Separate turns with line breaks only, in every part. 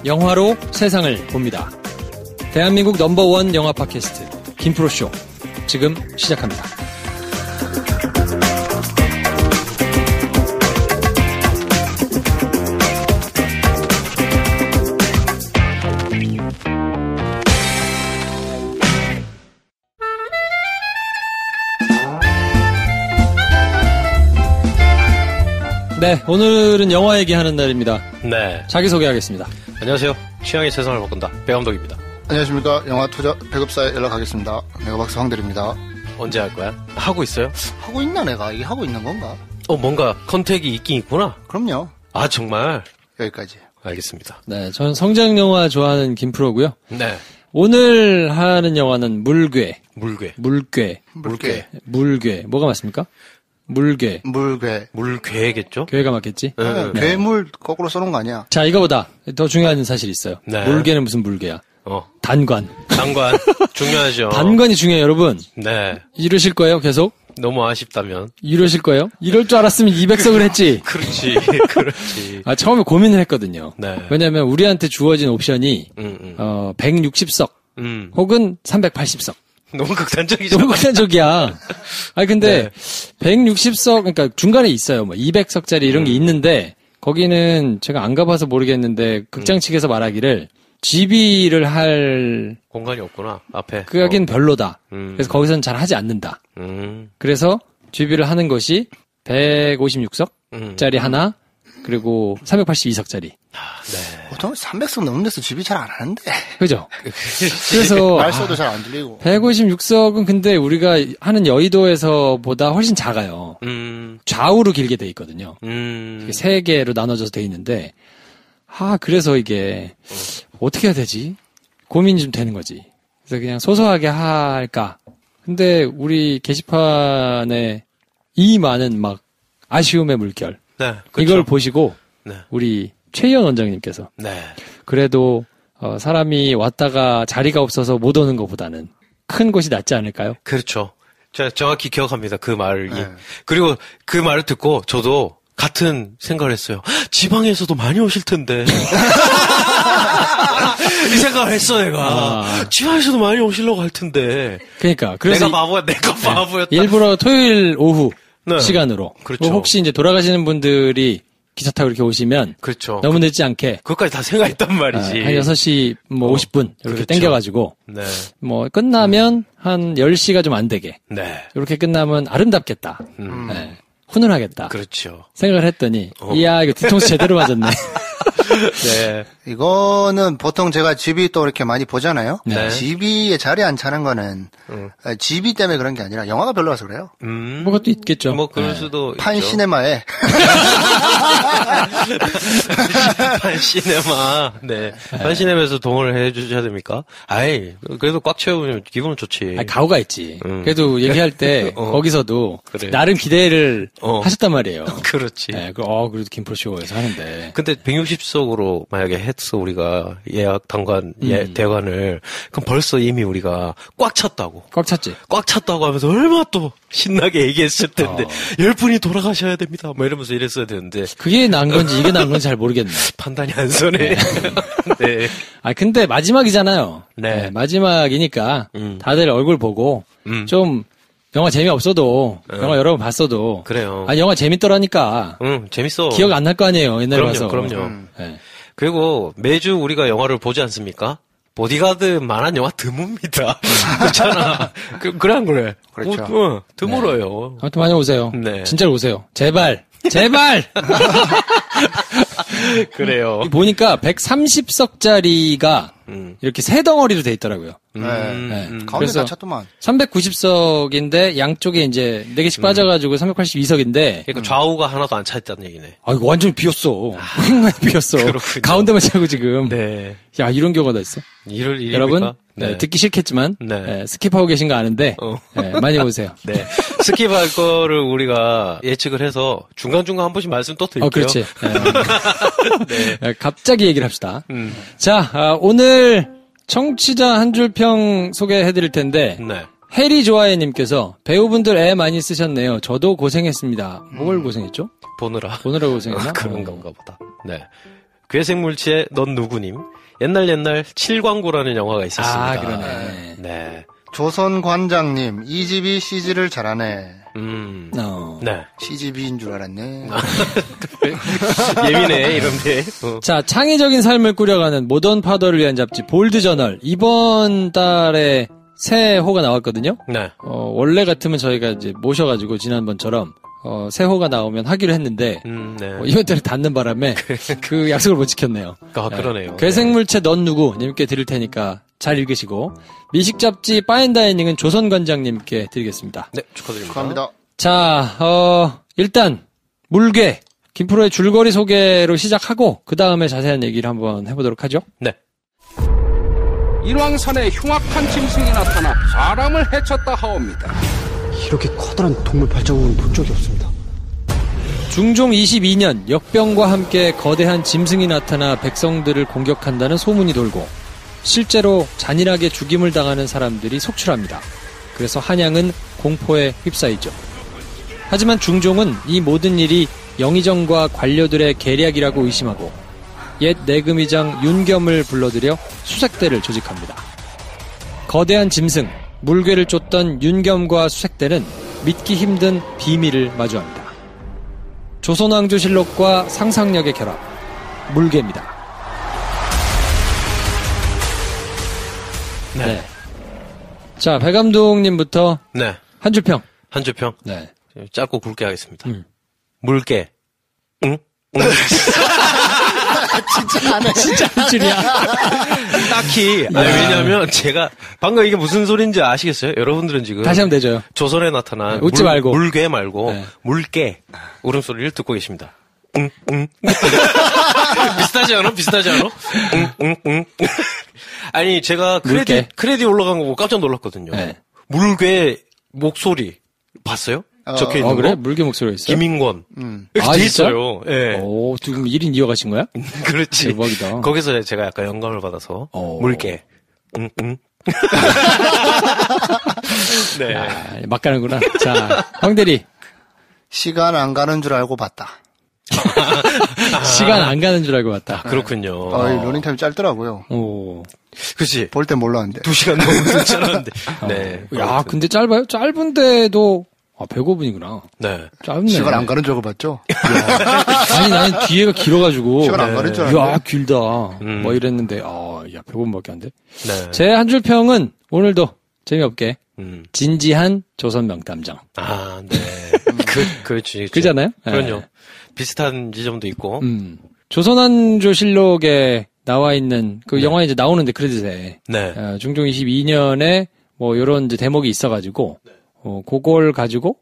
영화로 세상을 봅니다. 대한민국 넘버원 영화 팟캐스트 김프로쇼 지금 시작합니다. 네, 오늘은 영화 얘기하는 날입니다.
네.
자기소개하겠습니다.
안녕하세요. 취향이 세상을 바꾼다. 배감독입니다.
안녕하십니까. 영화 투자 배급사에 연락하겠습니다. 메가박스 황대리입니다.
언제 할 거야? 하고 있어요?
하고 있나 내가? 이게 하고 있는 건가?
뭔가 컨택이 있긴 있구나.
그럼요.
아, 정말?
여기까지.
알겠습니다.
네, 전 성장 영화 좋아하는 김프로고요.
네.
오늘 하는 영화는 물괴.
물괴.
뭐가 맞습니까? 물괴.
물괴겠죠?
괴가 맞겠지?
네. 괴물 거꾸로 써놓은 거 아니야?
자, 이거보다 더 중요한 사실이 있어요.
네.
물괴는 무슨 물괴야? 단관.
중요하죠.
단관이 중요해요, 여러분.
네.
이러실 거예요, 계속?
너무 아쉽다면.
이러실 거예요? 이럴 줄 알았으면 200석을 했지.
그렇지.
처음에 고민을 했거든요.
네.
왜냐면 우리한테 주어진 옵션이, 160석. 혹은 380석.
너무 극단적이죠.
너무 극단적이야. 아니, 근데, 160석, 그러니까 중간에 있어요. 뭐, 200석짜리 이런 게 있는데, 거기는 제가 안 가봐서 모르겠는데, 극장 측에서 말하기를, GB를 할.
공간이 없구나, 앞에.
그 하긴 별로다. 그래서 거기서는 잘 하지 않는다. 그래서 GB를 하는 것이 156석짜리 하나, 그리고 382석짜리.
네.
보통 300석 넘는 데서 집이 잘 안 하는데.
그죠? 그래서.
말소도 잘 안 들리고.
156석은 근데 우리가 하는 여의도에서 보다 훨씬 작아요. 좌우로 길게 돼 있거든요. 3개로 나눠져서 돼 있는데, 그래서 이게, 어떻게 해야 되지? 고민이 좀 되는 거지. 그래서 그냥 소소하게 할까. 근데 우리 게시판에 이 많은 막 아쉬움의 물결.
네. 그렇죠.
이걸 보시고,
네.
우리 최희연 원장님께서.
네.
그래도, 사람이 왔다가 자리가 없어서 못 오는 것보다는 큰 곳이 낫지 않을까요?
그렇죠. 제가 정확히 기억합니다. 그 말이.
네.
그리고 그 말을 듣고 저도 같은 생각을 했어요. 지방에서도 많이 오실 텐데. 이 생각을 했어, 내가. 지방에서도 많이 오시려고 할 텐데.
그러니까. 그래서
내가 바보였다.
일부러 토요일 오후
네.
시간으로.
그렇죠.
혹시 이제 돌아가시는 분들이 기차 타고 이렇게 오시면.
그렇죠.
너무 늦지 않게.
그것까지 다 생각했단 말이지.
한 6시 50분 이렇게
그렇죠.
땡겨가지고.
네.
끝나면 한 10시가 좀 안 되게.
네.
이렇게 끝나면 아름답겠다. 네. 훈훈하겠다.
그렇죠.
생각을 했더니, 이야, 이거 뒤통수 제대로 맞았네.
네.
이거는 보통 제가 집이 또 이렇게 많이 보잖아요.
네.
집이에 자리 안 차는 거는 집이 때문에 그런 게 아니라 영화가 별로라서 그래요.
뭐 그것도 있겠죠.
뭐 그럴 수도
판
있죠.
시네마에
판시네마. 네. 판시네마에서 동원을 해주셔야 됩니까? 그래도 꽉 채우면 기분은 좋지.
가오가 있지. 그래도 얘기할 때, 거기서도,
그래.
나름 기대를 하셨단 말이에요.
그렇지.
네, 그래도 김프로쇼에서 하는데.
근데 160석으로 만약에 했어, 우리가 예약 당관, 대관을. 그럼 벌써 이미 우리가 꽉 찼다고.
꽉 찼지.
꽉 찼다고 하면서 얼마나 또 신나게 얘기했을 텐데, 10분이 돌아가셔야 됩니다. 뭐 이러면서 이랬어야 되는데.
그게 난 건지 이게 난 건지 잘 모르겠네.
판단이 안 서네. 네.
근데 마지막이잖아요.
네.
마지막이니까 다들 얼굴 보고 좀 영화 재미없어도 영화 여러 번 봤어도
그래요.
영화 재밌더라니까.
재밌어.
기억 안 날 거 아니에요. 옛날에 봐서.
그럼요.
네.
그리고 매주 우리가 영화를 보지 않습니까? 보디가드만한 영화 드뭅니다. 그렇잖아. 그래 안 그래?
그렇죠.
드물어요.
네. 아무튼 많이 오세요.
네.
진짜로 오세요. 제발.
그래요.
보니까 130석짜리가 이렇게 세 덩어리로 돼 있더라고요.
가운데
그래서
다 찼더만.
390석인데 양쪽에 이제 4개씩 빠져가지고 382석인데.
그러니까 좌우가 하나도 안 차 있다는 얘기네.
이거 완전 비었어. 횡만 비었어.
그렇군요.
가운데만 차고 지금.
네.
야, 이런 경우가 다 있어.
이럴 일입니까?
여러분,
네.
듣기 싫겠지만,
네.
스킵하고 계신 거 아는데, 많이 오세요.
네. 스킵할 거를 우리가 예측을 해서 중간중간 한 번씩 말씀 또 드릴게요.
그렇지.
네.
갑자기 얘기를 합시다. 자, 오늘 청취자 한 줄 평 소개해드릴 텐데
네.
해리 좋아해님께서 배우분들 애 많이 쓰셨네요. 저도 고생했습니다. 뭘 고생했죠?
보느라
고생했나?
그런 건가 보다. 네. 괴생물체의 넌 누구님. 옛날 7광구라는 영화가 있었습니다.
아, 그러네.
네.
조선관장님, 이 집이 CG를 잘하네.
네.
CGV인 줄 알았네.
예민해, 이런데.
자, 창의적인 삶을 꾸려가는 모던 파더를 위한 잡지 볼드 저널. 이번 달에 새 호가 나왔거든요.
네.
원래 같으면 저희가 이제 모셔가지고 지난번처럼 새 호가 나오면 하기로 했는데
네.
이번 달에 닿는 바람에 그 약속을 못 지켰네요.
아, 그러네요.
괴생물체 넌 누구 님께 드릴 테니까 잘 읽으시고 미식 잡지 파인다이닝은 조선관장님께 드리겠습니다.
네, 축하드립니다.
감사합니다.
자, 일단 물개 김프로의 줄거리 소개로 시작하고 그 다음에 자세한 얘기를 한번 해보도록 하죠.
네.
일왕산에 흉악한 짐승이 나타나 사람을 해쳤다 하옵니다.
이렇게 커다란 동물 발자국은 본 적이 없습니다.
중종 22년 역병과 함께 거대한 짐승이 나타나 백성들을 공격한다는 소문이 돌고 실제로 잔인하게 죽임을 당하는 사람들이 속출합니다. 그래서 한양은 공포에 휩싸이죠. 하지만 중종은 이 모든 일이 영의정과 관료들의 계략이라고 의심하고 옛 내금의장 윤겸을 불러들여 수색대를 조직합니다. 거대한 짐승, 물괴를 쫓던 윤겸과 수색대는 믿기 힘든 비밀을 마주합니다. 조선왕조실록과 상상력의 결합, 물괴입니다. 네. 자, 배 감독님부터
네.
한 줄 평.
한 줄 평.
네.
짧고 굵게 하겠습니다. 물개. 응?
진짜 한 줄이야.
딱히. 아니, 왜냐면 제가 방금 이게 무슨 소린지 아시겠어요? 여러분들은 지금.
다시 하면 되죠.
조선에 나타난.
네, 웃지 말고.
물개 말고.
네.
물개. 울음소리를 듣고 계십니다. 비슷하지 않아? 아니, 제가 크레딧 올라간 거 보고 깜짝 놀랐거든요.
네.
물개 목소리 봤어요? 적혀 있는 거.
그래? 물개 목소리가 있어요?
김인권. 이렇게 돼 있어요. 예.
오, 지금 1인 이어가신 거야?
그렇지.
대박이다.
거기서 제가 약간 영감을 받아서. 물개. 네.
아, 막 가는구나. 자, 황대리.
시간 안 가는 줄 알고 봤다.
시간 안 가는 줄 알고 봤다.
그렇군요.
러닝타임이 짧더라고요.
오.
그치.
볼 땐 몰랐는데.
2시간 넘는 줄 알았는데. 네.
야, 근데 짧아요? 짧은데도, 105분이구나.
네.
짧네.
시간 안 가는 줄 알고 봤죠?
아니, 나는 뒤에가 길어가지고.
시간 안 가는 줄 알았는데.
야, 길다. 뭐 이랬는데, 야, 105분밖에 안 돼.
네.
제 한 줄 평은 오늘도 재미없게. 진지한 조선 명탐정.
아, 네. 그렇지.
그잖아요?
그럼요.
네.
비슷한 지점도 있고.
조선왕조실록에 나와 있는 그 영화에 이제 나오는데 크레딧에.
네.
중종 22년에 뭐 요런 이제 대목이 있어가지고. 그걸 가지고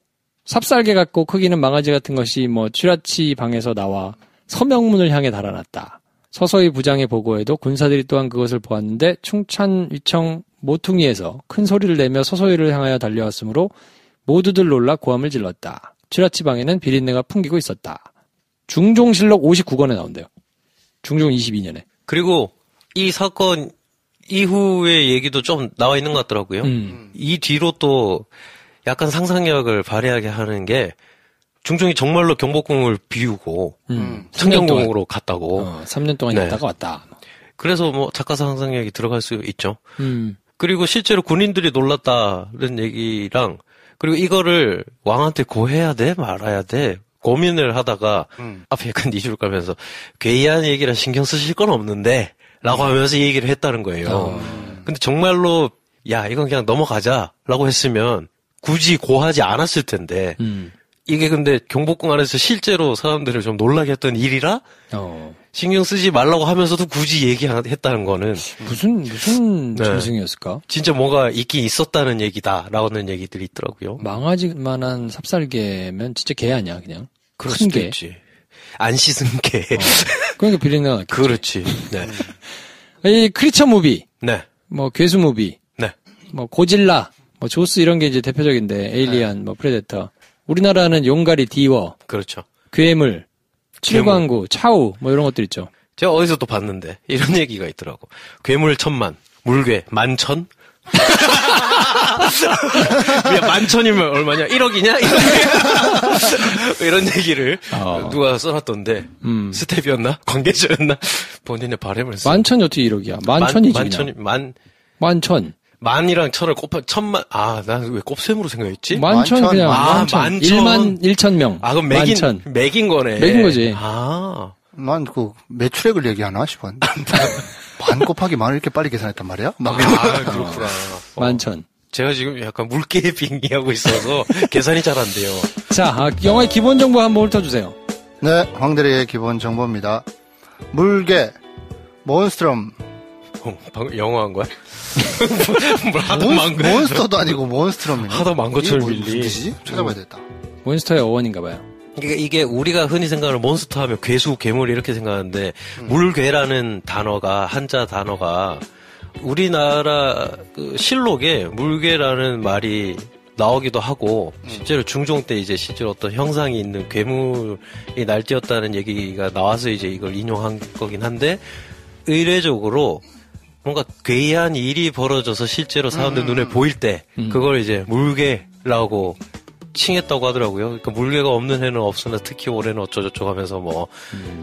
삽살개 같고 크기는 망아지 같은 것이 뭐 쥐라치 방에서 나와 서명문을 향해 달아났다. 서서히 부장의 보고에도 군사들이 또한 그것을 보았는데 충찬 위청 모퉁이에서 큰 소리를 내며 서서히를 향하여 달려왔으므로 모두들 놀라 고함을 질렀다. 쥐라치 방에는 비린내가 풍기고 있었다. 중종실록 59권에 나온대요. 중종 22년에.
그리고 이 사건 이후의 얘기도 좀 나와 있는 것 같더라고요. 이 뒤로 또 약간 상상력을 발휘하게 하는 게 중종이 정말로 경복궁을 비우고 창경궁으로 갔다고.
3년 동안
네.
있다가 왔다.
그래서 뭐 작가 상상력이 들어갈 수 있죠. 그리고 실제로 군인들이 놀랐다는 얘기랑 그리고 이거를 왕한테 고해야 돼 말아야 돼 고민을 하다가 앞에 약간 니줄 가면서 괴이한 얘기라 신경 쓰실 건 없는데 라고 하면서 얘기를 했다는 거예요. 근데 정말로 야 이건 그냥 넘어가자라고 했으면 굳이 고하지 않았을 텐데 이게 근데 경복궁 안에서 실제로 사람들을 좀 놀라게 했던 일이라 신경 쓰지 말라고 하면서도 굳이 얘기했다는 거는
무슨
네.
짐승이었을까?
진짜 뭐가 있긴 있었다는 얘기다라는 얘기들이 있더라고요.
망아지만한 삽살개면 진짜 개 아니야 그냥.
그럴
큰
수도
개.
있지. 안 씻은 개.
그러니까 비린내가 났겠지.
그렇지. 네.
이 크리처 무비,
네.
뭐 괴수 무비,
네.
뭐 고질라, 뭐 조스 이런 게 이제 대표적인데 에일리언, 뭐 프레데터. 우리나라는 용가리, 디워,
그렇죠.
괴물, 칠광구, 차우 뭐 이런 것들 있죠.
제가 어디서 또 봤는데 이런 얘기가 있더라고. 괴물 천만, 물괴, 만천? 만천이면 얼마냐? 1억이냐? 이런 얘기를 누가 써놨던데 스텝이었나? 관계자였나? 본인의 바람을 써.
만천이 어떻게 1억이야? 만천이지. 만천.
만이랑 천을 곱하, 천만, 난 왜 곱셈으로 생각했지?
만천 그냥, 만천. 1,000명.
그럼 매긴 거네.
매긴 거지.
난 매출액을 얘기하나 싶었는데. 만 곱하기 만을 이렇게 빨리 계산했단 말이야?
그렇구나.
만천.
제가 지금 약간 물개 빙의하고 있어서 계산이 잘 안 돼요.
자, 영화의 기본 정보 한번 훑어주세요.
네, 황대리의 기본 정보입니다. 물개, 몬스트럼.
방금 영어한 거야?
몬스터도 아니고 몬스트럼이네.
하다 만 것처럼 밀리.
무슨 뜻이지? 찾아봐야 되겠다.
몬스터의 어원인가 봐요.
그러니까 이게 우리가 흔히 생각하는 몬스터 하면 괴수, 괴물 이렇게 생각하는데 물괴라는 단어가 한자 단어가 우리나라 그 실록에 물괴라는 말이 나오기도 하고 실제로 중종 때 이제 실제로 어떤 형상이 있는 괴물이 날뛰었다는 얘기가 나와서 이제 이걸 인용한 거긴 한데 의례적으로 뭔가 괴이한 일이 벌어져서 실제로 사람들 눈에 보일 때 그걸 이제 물괴라고 칭했다고 하더라고요. 그러니까 물개가 없는 해는 없으나 특히 올해는 어쩌저쩌고 하면서 뭐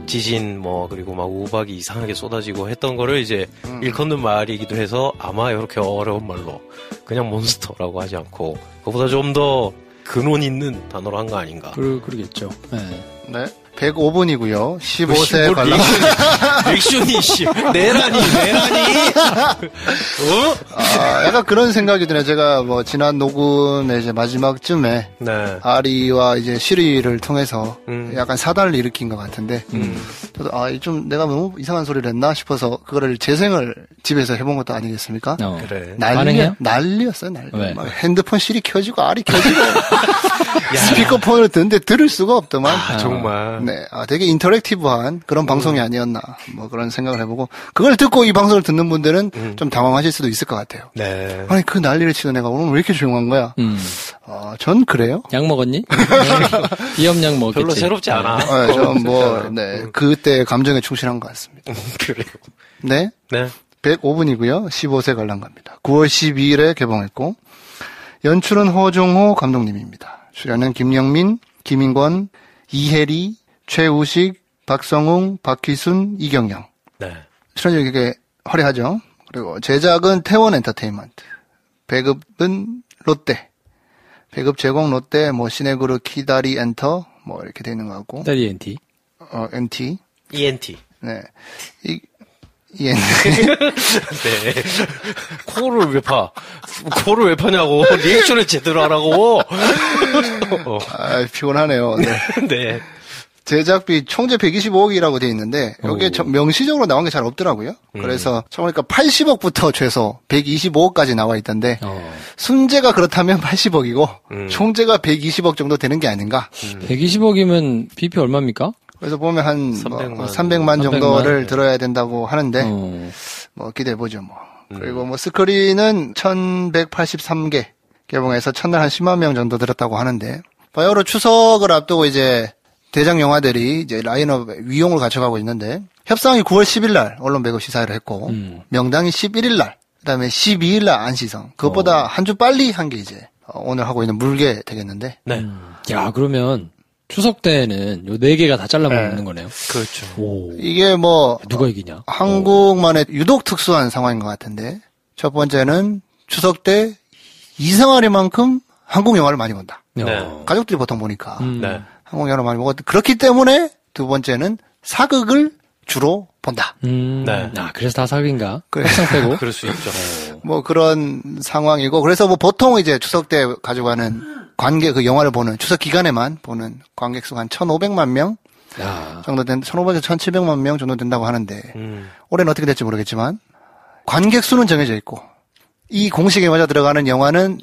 지진 그리고 막 우박이 이상하게 쏟아지고 했던 거를 이제 일컫는 말이기도 해서 아마 이렇게 어려운 말로 그냥 몬스터라고 하지 않고 그보다 좀 더 근원 있는 단어로 한 거 아닌가.
그러겠죠.
네. 105분이고요. 15세 관람.
액션이 내라니.
약간 그런 생각이 드네요. 제가 지난 녹음의 이제 마지막쯤에 아리와 이제 시리를 통해서 약간 사단을 일으킨 것 같은데 저도 좀 내가 너무 이상한 소리를 했나 싶어서 그거를 재생을 집에서 해본 것도 아니겠습니까?
그래.
난리였어요. 막 핸드폰 시리 켜지고 아리 켜지고 스피커폰을 듣는데 들을 수가 없더만.
정말.
네, 되게 인터랙티브한 그런 방송이 아니었나, 그런 생각을 해보고, 그걸 듣고 이 방송을 듣는 분들은 좀 당황하실 수도 있을 것 같아요.
네.
아니, 그 난리를 치던 애가 오늘 왜 이렇게 조용한 거야? 전 그래요.
약 먹었니? 비염약 먹었겠지.
별로 새롭지 않아.
전 그때 감정에 충실한 것 같습니다.
그래요.
네. 105분이고요. 15세 관람갑니다. 9월 12일에 개봉했고, 연출은 허종호 감독님입니다. 출연은 김영민, 김인권, 이혜리, 최우식, 박성웅, 박희순, 이경영.
네.
출연료가 되게 화려하죠. 그리고 제작은 태원 엔터테인먼트. 배급은 롯데. 배급 제공 롯데, 시네그룹 키다리 엔터, 이렇게 돼 있는 거 같고.
키다리 NT.
NT.
ENT.
네. ENT.
네. 코를 왜 파냐고. 리액션을 제대로 하라고.
피곤하네요. 네.
네.
제작비 총재 125억이라고 돼 있는데 여기에 명시적으로 나온 게 잘 없더라고요. 그래서 처음이니까 80억부터 최소 125억까지 나와 있던데 순재가 그렇다면 80억이고 총재가 120억 정도 되는 게 아닌가.
120억이면 BP 얼마입니까?
그래서 보면 한 300만 정도를 들어야 된다고 하는데 기대해보죠. 그리고 스크린은 1183개 개봉해서 첫날 한 10만 명 정도 들었다고 하는데 바야흐로 추석을 앞두고 이제 대작 영화들이 이제 라인업 위용을 갖춰가고 있는데 협상이 9월 10일 날 언론 배급 시사회를 했고 명당이 11일 날 그다음에 12일 날 안시성 그것보다 한 주 빨리 한 게 이제 오늘 하고 있는 물개 되겠는데.
네.
야 그러면 추석 때는 요 4개가 다 잘라먹는 거네요.
그렇죠.
오.
이게
누가 이기냐?
한국만의 유독 특수한 상황인 것 같은데 첫 번째는 추석 때 이상하리만큼 한국 영화를 많이 본다.
네.
가족들이 보통 보니까.
네.
한국 영화를 많이 보고 그렇기 때문에 두 번째는 사극을 주로 본다.
네.
그래서 다 사극인가? 협상 빼고.
그럴 수 있죠.
그런 상황이고 그래서 보통 이제 추석 때 가져가는 그 영화를 보는 추석 기간에만 보는 관객 수가 한 1,500만 명 정도 1,500에서 1,700만 명 정도 된다고 하는데 올해는 어떻게 될지 모르겠지만 관객 수는 정해져 있고 이 공식에 맞아 들어가는 영화는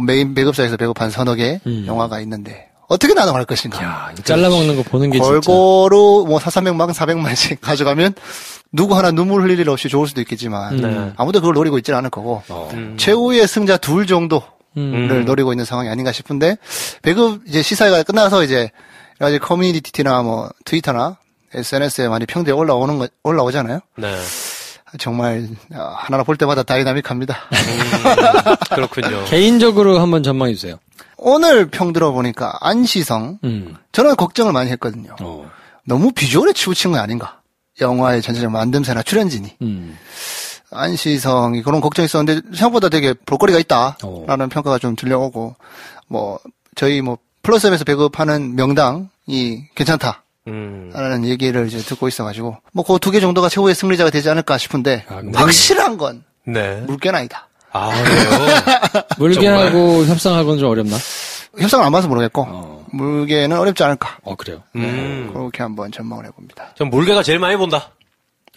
메인 배급사에서 배급한 서너 개 영화가 있는데 어떻게 나눠갈 것인가.
야, 잘라먹는 거 보는 게
골고루 400만, 400만씩 가져가면 누구 하나 눈물 흘릴 일 없이 좋을 수도 있겠지만 아무도 그걸 노리고 있지는 않을 거고 최후의 승자 둘 정도를 노리고 있는 상황이 아닌가 싶은데 배급 이제 시사회가 끝나서 이제 여러 가지 커뮤니티나 트위터나 SNS에 많이 평들이 올라오잖아요.
네.
정말 하나하나 볼 때마다 다이나믹합니다.
그렇군요.
개인적으로 한번 전망해 주세요.
오늘 평 들어보니까 안시성 저는 걱정을 많이 했거든요. 너무 비주얼에 치우친 건 아닌가. 영화의 전체적 만듦새나 출연진이. 안시성이 그런 걱정이 있었는데 생각보다 되게 볼거리가 있다라는 평가가 좀 들려오고 저희 플러스앱에서 배급하는 명당이 괜찮다. 라는 얘기를 이제 듣고 있어가지고 그 2개 정도가 최후의 승리자가 되지 않을까 싶은데 확실한 건 물개나이다.
아, 그래요?
물개하고 협상하고는 좀 어렵나?
협상을 안 봐서 모르겠고 물개는 어렵지 않을까.
그래요?
그렇게 한번 전망을 해봅니다.
전 물개가 제일 많이 본다.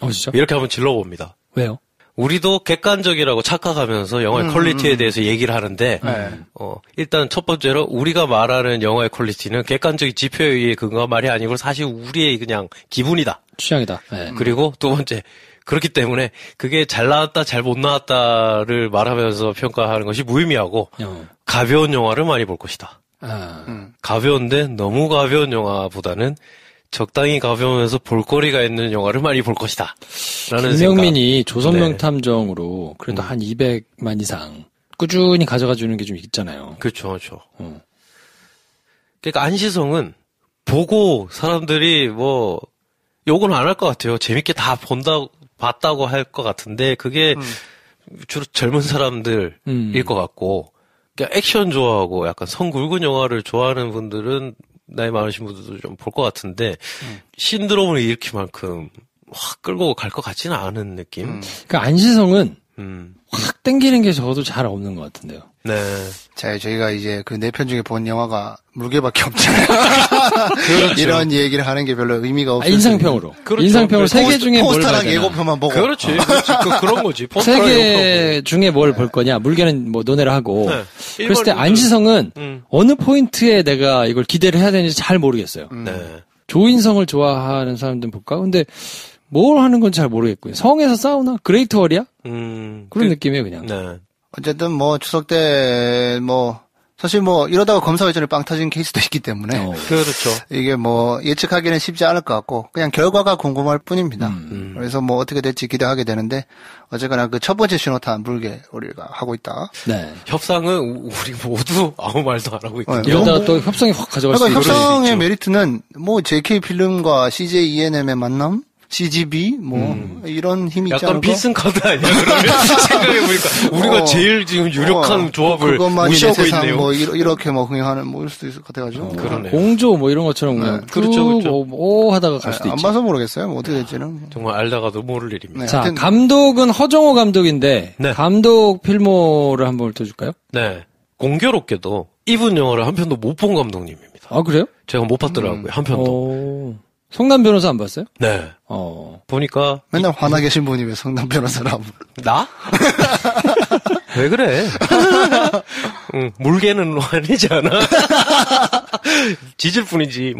진짜?
이렇게 한번 질러봅니다.
왜요?
우리도 객관적이라고 착각하면서 영화의 퀄리티에 대해서 얘기를 하는데, 일단 첫 번째로 우리가 말하는 영화의 퀄리티는 객관적인 지표에 의해 근거한 말이 아니고 사실 우리의 그냥 기분이다.
취향이다. 네.
그리고 두 번째, 그렇기 때문에 그게 잘 나왔다, 잘 못 나왔다를 말하면서 평가하는 것이 무의미하고, 가벼운 영화를 많이 볼 것이다. 가벼운데 너무 가벼운 영화보다는 적당히 가벼우면서 볼거리가 있는 영화를 많이 볼 것이다. 라는
김명민이 조선명탐정으로 그래도 한 200만 이상 꾸준히 가져가 주는 게 좀 있잖아요.
그렇죠. 그러니까 안시성은 보고 사람들이 욕은 안 할 것 같아요. 재밌게 다 봤다고 할 것 같은데 그게 주로 젊은 사람들일 것 같고, 그러니까 액션 좋아하고 약간 성 굵은 영화를 좋아하는 분들은 나이 많으신 분들도 좀 볼 것 같은데 신드롬을 일으키만큼 확 끌고 갈 것 같지는 않은 느낌.
그러니까 안시성은 확 땡기는 게 저도 잘 없는 것 같은데요.
네.
자, 저희가 이제 그 4편 중에 본 영화가 물개밖에 없잖아요. 그렇죠. 이런 얘기를 하는 게 별로 의미가 없어요.
인상평으로.
그렇죠.
인상평으로 3개 중에 뭘 볼 거냐.
포스터랑 예고편만 보고.
그렇지. 그런 거지.
3개 중에 뭘 볼 거냐. 물개는 논의를 하고. 그랬을 때 안시성은 어느 포인트에 내가 이걸 기대를 해야 되는지 잘 모르겠어요. 조인성을 좋아하는 사람들은 볼까? 근데 뭘 하는 건 잘 모르겠고요. 성에서 싸우나? 그레이트 월이야? 그런 느낌이에요, 그냥.
네.
어쨌든 추석 때 사실 이러다가 검사회전에 빵 터진 케이스도 있기 때문에
그렇죠.
이게 예측하기는 쉽지 않을 것 같고 그냥 결과가 궁금할 뿐입니다. 그래서 어떻게 될지 기대하게 되는데 어쨌거나 그 첫 번째 신호탄 물개 우리가 하고 있다.
네.
협상은 우리 모두 아무 말도 안 하고 있거든요.
이러다가 또 협상이 확 가져갈 수 있고.
협상의 메리트는 JK 필름과 CJ E&M의 만남? CGV 이런 힘이 있지 않을까?
약간 필승 카드 아니야? 그러면 생각해보니까 우리가 제일 지금 유력한 조합을 무시하고 있네요.
이렇게 흥행하는 이럴 수도 있을 것 같아가지고.
그러네.
공조 이런 것처럼 그냥
그렇죠.
하다가 갈 수도 있죠.
안 봐서 모르겠어요. 어떻게 될지는.
정말 알다가도 모를 일입니다.
네, 자, 감독은 허정호 감독인데 감독 필모를 한번 훑어줄까요?
네. 공교롭게도 이분 영화를 한 편도 못 본 감독님입니다.
아, 그래요?
제가 못 봤더라고요. 한 편도.
성남 변호사 안 봤어요?
네. 보니까
맨날 화나 계신 분이 왜 성남 변호사라고?
나? 왜 그래? 물개는 아니지 않아? 짖을 뿐이지.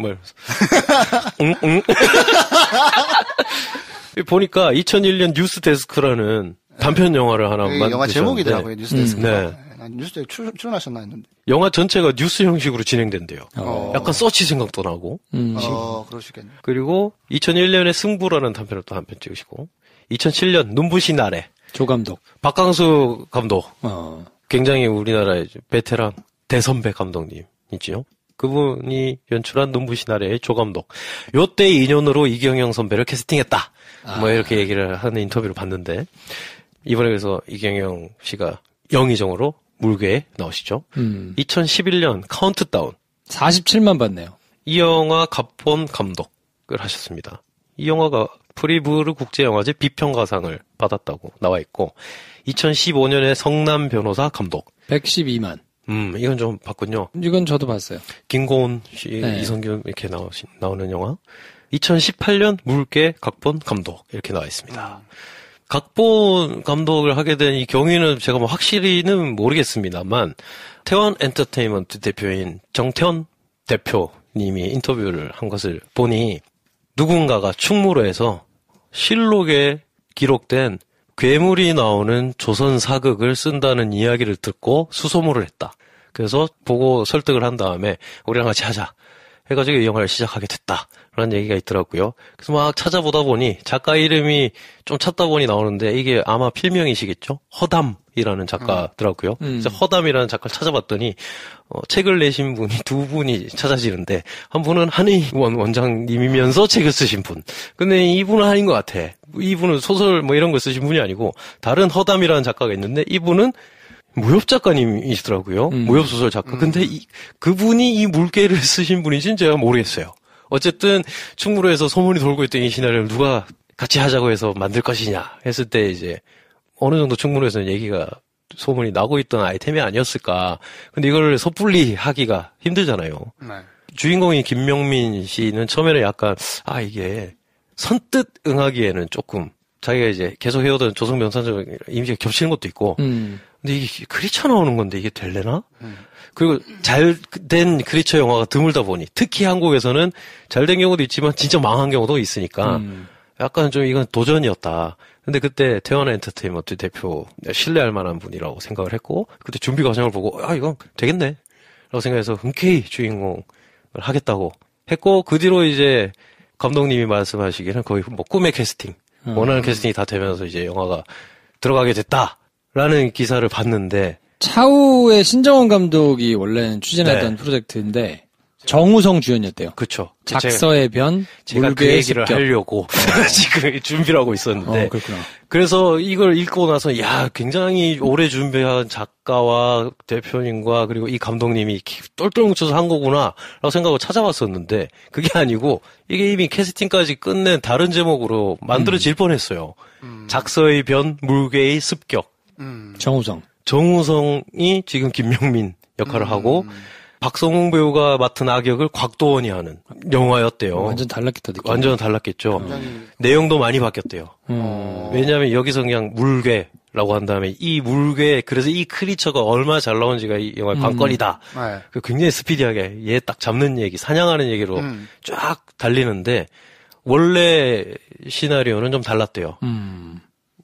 보니까 2001년 뉴스데스크라는 단편 영화를 하나 만드셨는데
영화 제목이더라고요. 뉴스데스크.
네.
뉴스에 출연하셨나 했는데.
영화 전체가 뉴스 형식으로 진행된대요. 약간 서치 생각도 나고.
그러시겠네.
그리고 2001년에 승부라는 단편을 또 한 편 찍으시고 2007년 눈부신 아래
조감독
박강수 감독. 굉장히 우리나라의 베테랑 대선배 감독님이지요. 그분이 연출한 눈부신 아래의 조감독. 요때 인연으로 이경영 선배를 캐스팅했다. 이렇게 얘기를 하는 인터뷰를 봤는데 이번에 그래서 이경영 씨가 영의정으로 물개에 나오시죠. 2011년 카운트다운
47만 봤네요.
이 영화 각본 감독을 하셨습니다. 이 영화가 프리브르 국제영화제 비평가상을 받았다고 나와 있고 2015년에 성남 변호사 감독
112만.
이건 좀 봤군요.
이건 저도 봤어요.
김고은 씨,
네.
이성균 이렇게 나오는 영화. 2018년 물개 각본 감독 이렇게 나와 있습니다. 각본 감독을 하게 된 이 경위는 제가 확실히는 모르겠습니다만 태원 엔터테인먼트 대표인 정태원 대표님이 인터뷰를 한 것을 보니 누군가가 충무로에서 실록에 기록된 괴물이 나오는 조선 사극을 쓴다는 이야기를 듣고 수소문을 했다. 그래서 보고 설득을 한 다음에 우리랑 같이 하자 해가지고 이 영화를 시작하게 됐다라는 얘기가 있더라고요. 그래서 막 찾아보다 보니 작가 이름이 좀 찾다 보니 나오는데 이게 아마 필명이시겠죠? 허담이라는 작가더라고요. 그래서 허담이라는 작가를 찾아봤더니 책을 내신 분이 두 분이 찾아지는데 한 분은 한의원 원장님이면서 책을 쓰신 분. 근데 이분은 아닌 것 같아. 이분은 소설 뭐 이런 거 쓰신 분이 아니고 다른 허담이라는 작가가 있는데 이분은 무협 작가님이시더라고요. 무협 소설 작가. 근데 그분이 이 물개를 쓰신 분인지는 제가 모르겠어요. 어쨌든 충무로에서 소문이 돌고 있던 이 시나리오를 누가 같이 하자고 해서 만들 것이냐 했을 때 이제 어느 정도 충무로에서는 얘기가 소문이 나고 있던 아이템이 아니었을까. 근데 이걸 섣불리 하기가 힘들잖아요. 네. 주인공인 김명민 씨는 처음에는 약간 이게 선뜻 응하기에는 조금 자기가 이제 계속 해오던 조선명산적 이미지가 겹치는 것도 있고 근데 이게 크리처 나오는 건데 이게 될래나? 그리고 잘 된 크리처 영화가 드물다 보니 특히 한국에서는 잘 된 경우도 있지만 진짜 망한 경우도 있으니까 약간 좀 이건 도전이었다. 근데 그때 태원 엔터테인먼트 대표 신뢰할 만한 분이라고 생각을 했고 그때 준비 과정을 보고 이건 되겠네 라고 생각해서 흔쾌히 주인공을 하겠다고 했고 그 뒤로 이제 감독님이 말씀하시기에는 거의 뭐 꿈의 캐스팅 원하는 캐스팅이 다 되면서 이제 영화가 들어가게 됐다라는 기사를 봤는데
차후에 신정원 감독이 원래는 추진하던 프로젝트인데 정우성 주연이었대요.
그렇죠.
작서의 변,
제가 그 얘기를
습격.
하려고 지금 준비를 하고 있었는데
그렇구나.
그래서 이걸 읽고 나서 굉장히 오래 준비한 작가와 대표님과 그리고 이 감독님이 똘똘 뭉쳐서 한 거구나라고 생각하고 찾아봤었는데 그게 아니고 이게 이미 캐스팅까지 끝낸 다른 제목으로 만들어질 뻔했어요. 작서의 변, 물개의 습격. 정우성이 지금 김명민 역할을 하고 박성웅 배우가 맡은 악역을 곽도원이 하는 영화였대요.
완전 달랐겠다. 느낌.
완전 달랐겠죠. 내용도 많이 바뀌었대요. 왜냐하면 여기서 그냥 물개라고 한 다음에 이 물개 그래서 이 크리처가 얼마나 잘 나온지가 이 영화의 관건이다. 굉장히 스피디하게 얘 딱 잡는 얘기, 사냥하는 얘기로 쫙 달리는데 원래 시나리오는 좀 달랐대요.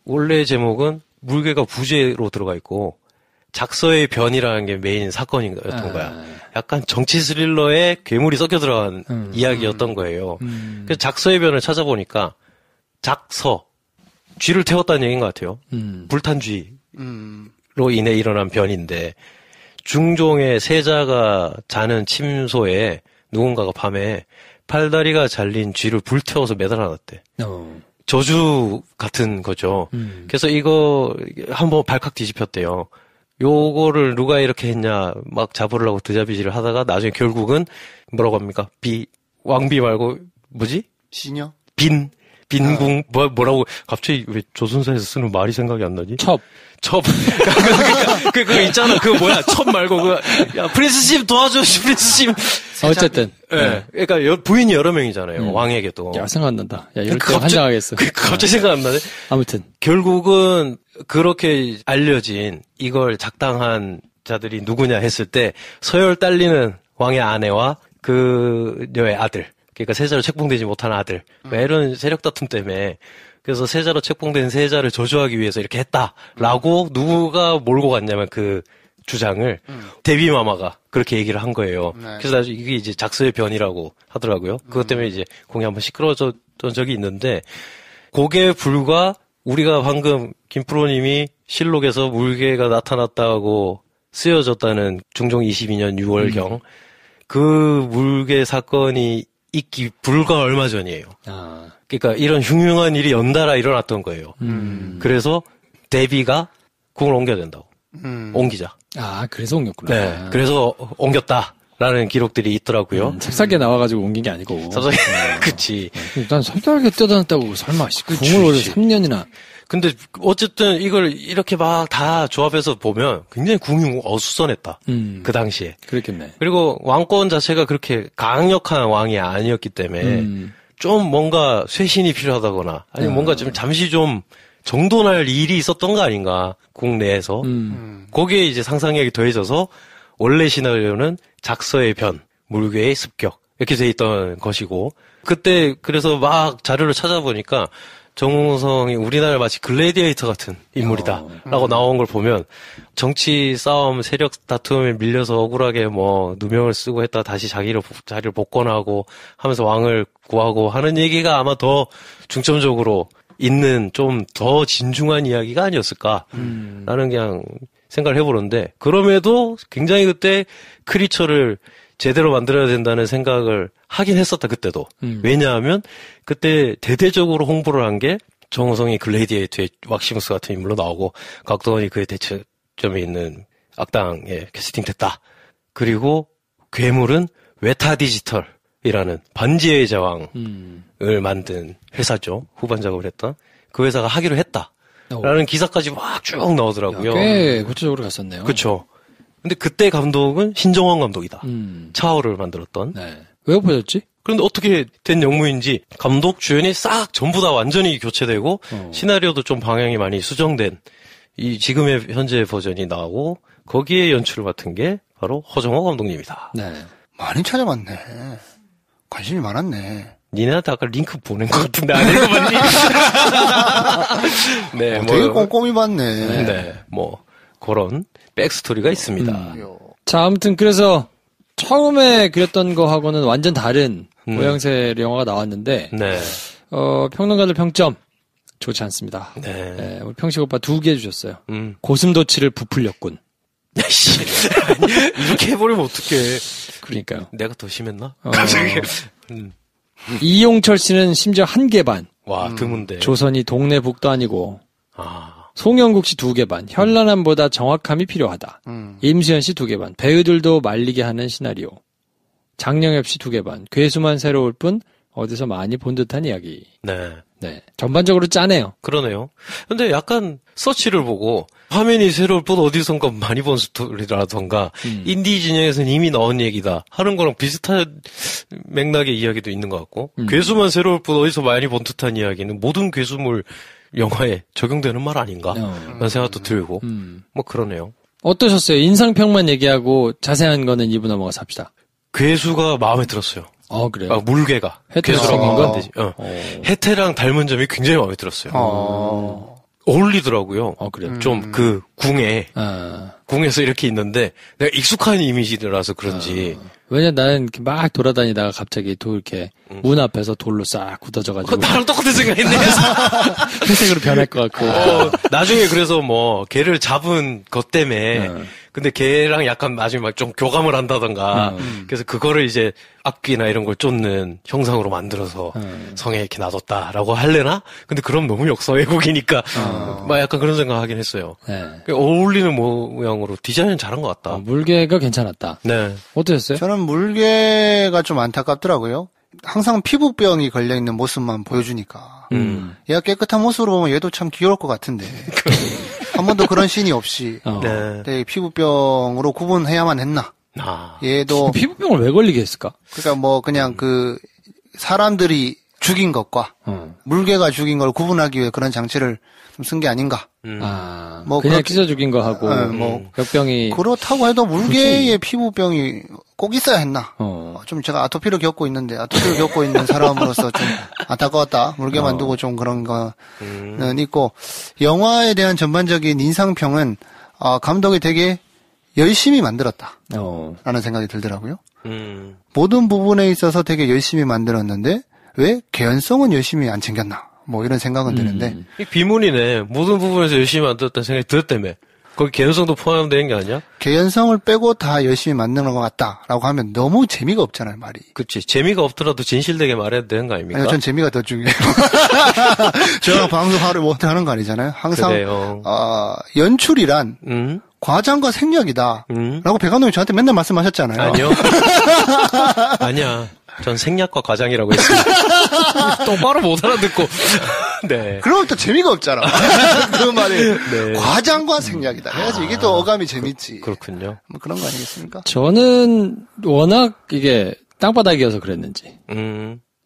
원래 제목은 물개가 부재로 들어가 있고 작서의 변이라는 게 메인 사건이었던 거야. 약간 정치 스릴러에 괴물이 섞여 들어간 이야기였던 거예요. 그래서 작서의 변을 찾아보니까 작서, 쥐를 태웠다는 얘기인 것 같아요. 불탄 쥐로 인해 일어난 변인데 중종의 세자가 자는 침소에 누군가가 밤에 팔다리가 잘린 쥐를 불태워서 매달아놨대. 저주 같은 거죠. 그래서 이거 한번 발칵 뒤집혔대요. 요거를 누가 이렇게 했냐 막 잡으려고 드자비질을 하다가 나중에 결국은 뭐라고 합니까? 왕비 말고 뭐지?
시녀?
빈궁 뭐라고 갑자기 왜 조선사에서 쓰는 말이 생각이 안 나지?
첩.
그거 있잖아. 그거 뭐야? 첩 말고 프린스십 도와줘. 프린스십.
어쨌든.
네. 그러니까 부인이 여러 명이잖아요. 왕에게도.
야, 생각 안 난다. 야, 이럴 때 환장하겠어.
갑자기 생각 안 나네.
아무튼.
결국은 그렇게 알려진 이걸 작당한 자들이 누구냐 했을 때 서열 딸리는 왕의 아내와 그녀의 아들. 그러니까 세자로 책봉되지 못한 아들. 이런 세력 다툼 때문에 그래서 세자로 책봉된 세자를 저주하기 위해서 이렇게 했다라고 누가 몰고 갔냐면 그 주장을 데뷔마마가 그렇게 얘기를 한 거예요. 네. 그래서 나중에 이게 이제 작서의 변이라고 하더라고요. 그것 때문에 이제 공이 한번 시끄러워졌던 적이 있는데 그게 불과 우리가 방금 김프로님이 실록에서 물개가 나타났다고 쓰여졌다는 중종 22년 6월경 그 물개 사건이 있기 불과 얼마 전이에요. 그러니까 이런 흉흉한 일이 연달아 일어났던 거예요. 그래서 데뷔가 궁을 옮겨야 된다고. 옮기자.
그래서 옮겼구나.
네. 그래서 옮겼다라는 기록들이 있더라고요.
삽살개 나와가지고 옮긴 게 아니고.
삽살개, 그치.
난 삽살개 떼어놨다고 설마, 궁을 원래 3년이나.
근데 어쨌든 이걸 이렇게 막 다 조합해서 보면 굉장히 궁이 어수선했다. 그 당시에.
그렇겠네.
그리고 왕권 자체가 그렇게 강력한 왕이 아니었기 때문에 좀 뭔가 쇄신이 필요하다거나 아니면 뭔가 좀 잠시 좀 정돈할 일이 있었던 거 아닌가 국내에서 거기에 이제 상상력이 더해져서 원래 시나리오는 작서의 변, 물개의 습격 이렇게 돼 있던 것이고 그때 그래서 막 자료를 찾아보니까 정우성이 우리나라 마치 글래디에이터 같은 인물이다라고 나온 걸 보면 정치 싸움, 세력 다툼에 밀려서 억울하게 뭐 누명을 쓰고 했다가 다시 자리를 복권하고 하면서 왕을 구하고 하는 얘기가 아마 더 중점적으로 있는 좀 더 진중한 이야기가 아니었을까라는 그냥 생각을 해보는데 그럼에도 굉장히 그때 크리처를 제대로 만들어야 된다는 생각을 하긴 했었다, 그때도. 왜냐하면, 그때 대대적으로 홍보를 한 게, 정우성이 글래디에이터의 왁시무스 같은 인물로 나오고, 각도원이 그의 대체점에 있는 악당에 캐스팅됐다. 그리고, 괴물은 웨타 디지털이라는 반지의 제왕을 만든 회사죠. 후반 작업을 했던. 그 회사가 하기로 했다. 라는 기사까지 막 쭉 나오더라고요.
꽤 구체적으로 갔었네요.
그쵸. 근데 그때 감독은 신정환 감독이다. 차오를 만들었던.
네. 왜 엎어졌지?
그런데 어떻게 된 영무인지 감독 주연이 싹 전부 다 완전히 교체되고 시나리오도 좀 방향이 많이 수정된 이 지금의 현재 버전이 나오고 거기에 연출을 맡은 게 바로 허정호 감독님이다.
네.
많이 찾아봤네. 관심이 많았네.
니네한테 아까 링크 보낸 것 같은데 안 읽어봤니? 네,
되게 꼼꼼히 봤네.
네, 뭐 그런 백스토리가 있습니다.
자, 아무튼 그래서 처음에 그렸던 거하고는 완전 다른 모양새 영화가 나왔는데
네.
평론가들 평점 좋지 않습니다.
네.
네, 우리 평식 오빠 2개 주셨어요. 고슴도치를 부풀렸군.
이렇게 해버리면 어떡해.
그러니까요.
내가 더 심했나? 갑자기.
이용철 씨는 심지어 1개 반.
와, 드문데.
조선이 동네 북도 아니고.
아.
송영국 씨 2개 반. 현란함보다 정확함이 필요하다. 임수연 씨 2개 반. 배우들도 말리게 하는 시나리오. 장영엽 씨 2개 반. 괴수만 새로울 뿐 어디서 많이 본 듯한 이야기.
네.
네. 전반적으로 짜네요.
그러네요. 근데 약간 서치를 보고 화면이 새로울 뿐 어디선가 많이 본 스토리라던가 인디 진영에서는 이미 나온 얘기다 하는 거랑 비슷한 맥락의 이야기도 있는 것 같고 괴수만 새로울 뿐 어디서 많이 본 듯한 이야기는 모든 괴수물 영화에 적용되는 말 아닌가 라는 생각도 들고 뭐 그러네요.
어떠셨어요? 인상평만 얘기하고 자세한 거는 2부 넘어가서 합시다.
괴수가 마음에 들었어요.
그래요?
아, 물개가.
해태랑
괴수라고 하면 안 되지. 해태랑 닮은 점이 굉장히 마음에 들었어요. 어울리더라고요.
그래요?
좀 그 궁에, 궁에서 이렇게 있는데 내가 익숙한 이미지라서 그런지.
왜냐 나는 이렇게 막 돌아다니다가 갑자기 이렇게 문 앞에서 돌로 싹 굳어져가지고.
나랑 똑같은 생각했네.
회색으로 변할 것 같고.
나중에 그래서 뭐 걔를 잡은 것 때문에 근데 걔랑 약간 나중에 막 좀 교감을 한다던가 그래서 그거를 이제 악기나 이런 걸 쫓는 형상으로 만들어서 성에 이렇게 놔뒀다라고 할래나? 근데 그럼 너무 역사 왜곡이니까 막 약간 그런 생각하긴 했어요.
네.
어울리는 모양으로 디자인은 잘한 것 같다.
물개가 괜찮았다.
네.
어떠셨어요?
저는 물개가 좀 안타깝더라고요. 항상 피부병이 걸려있는 모습만 보여주니까. 얘가 깨끗한 모습으로 보면 얘도 참 귀여울 것 같은데. 한 번도 그런 씬이 없이. 네. 피부병으로 구분해야만 했나. 얘도.
피부병을 왜 걸리게 했을까?
그러니까 뭐 그냥 사람들이 죽인 것과 물개가 죽인 걸 구분하기 위해 그런 장치를 좀 쓴 게 아닌가.
뭐 그냥 찢어 죽인 거 하고 역병이
그렇다고 해도 물개의 피부병이 꼭 있어야 했나. 좀 제가 아토피를 겪고 있는데 아토피를 겪고 있는 사람으로서 좀 안타까웠다. 물개만 두고 좀 그런 거는 있고 영화에 대한 전반적인 인상평은 감독이 되게 열심히 만들었다. 라는 생각이 들더라고요. 모든 부분에 있어서 되게 열심히 만들었는데 왜 개연성은 열심히 안 챙겼나. 뭐 이런 생각은 드는데
비문이네. 모든 부분에서 열심히 만들었다는 생각이 들었다며. 거기 개연성도 포함되는 게 아니야?
개연성을 빼고 다 열심히 만드는 것 같다라고 하면 너무 재미가 없잖아요, 말이.
그치. 재미가 없더라도 진실되게 말해야 되는 거 아닙니까?
아니요, 전 재미가 더 중요해요. 저랑 방송하루 못하는 거 아니잖아요. 항상 연출이란 과장과 생략이다 라고 배 감독님 저한테 맨날 말씀하셨잖아요.
아니요. 아니야. 전 생략과 과장이라고 했습니다. 똑바로 못 알아듣고. 네.
그러면 또 재미가 없잖아. 그 말이. 네. 과장과 생략이다. 그래야지 이게 또 어감이 재밌지.
그렇군요.
뭐 그런 거 아니겠습니까?
저는 워낙 이게 땅바닥이어서 그랬는지.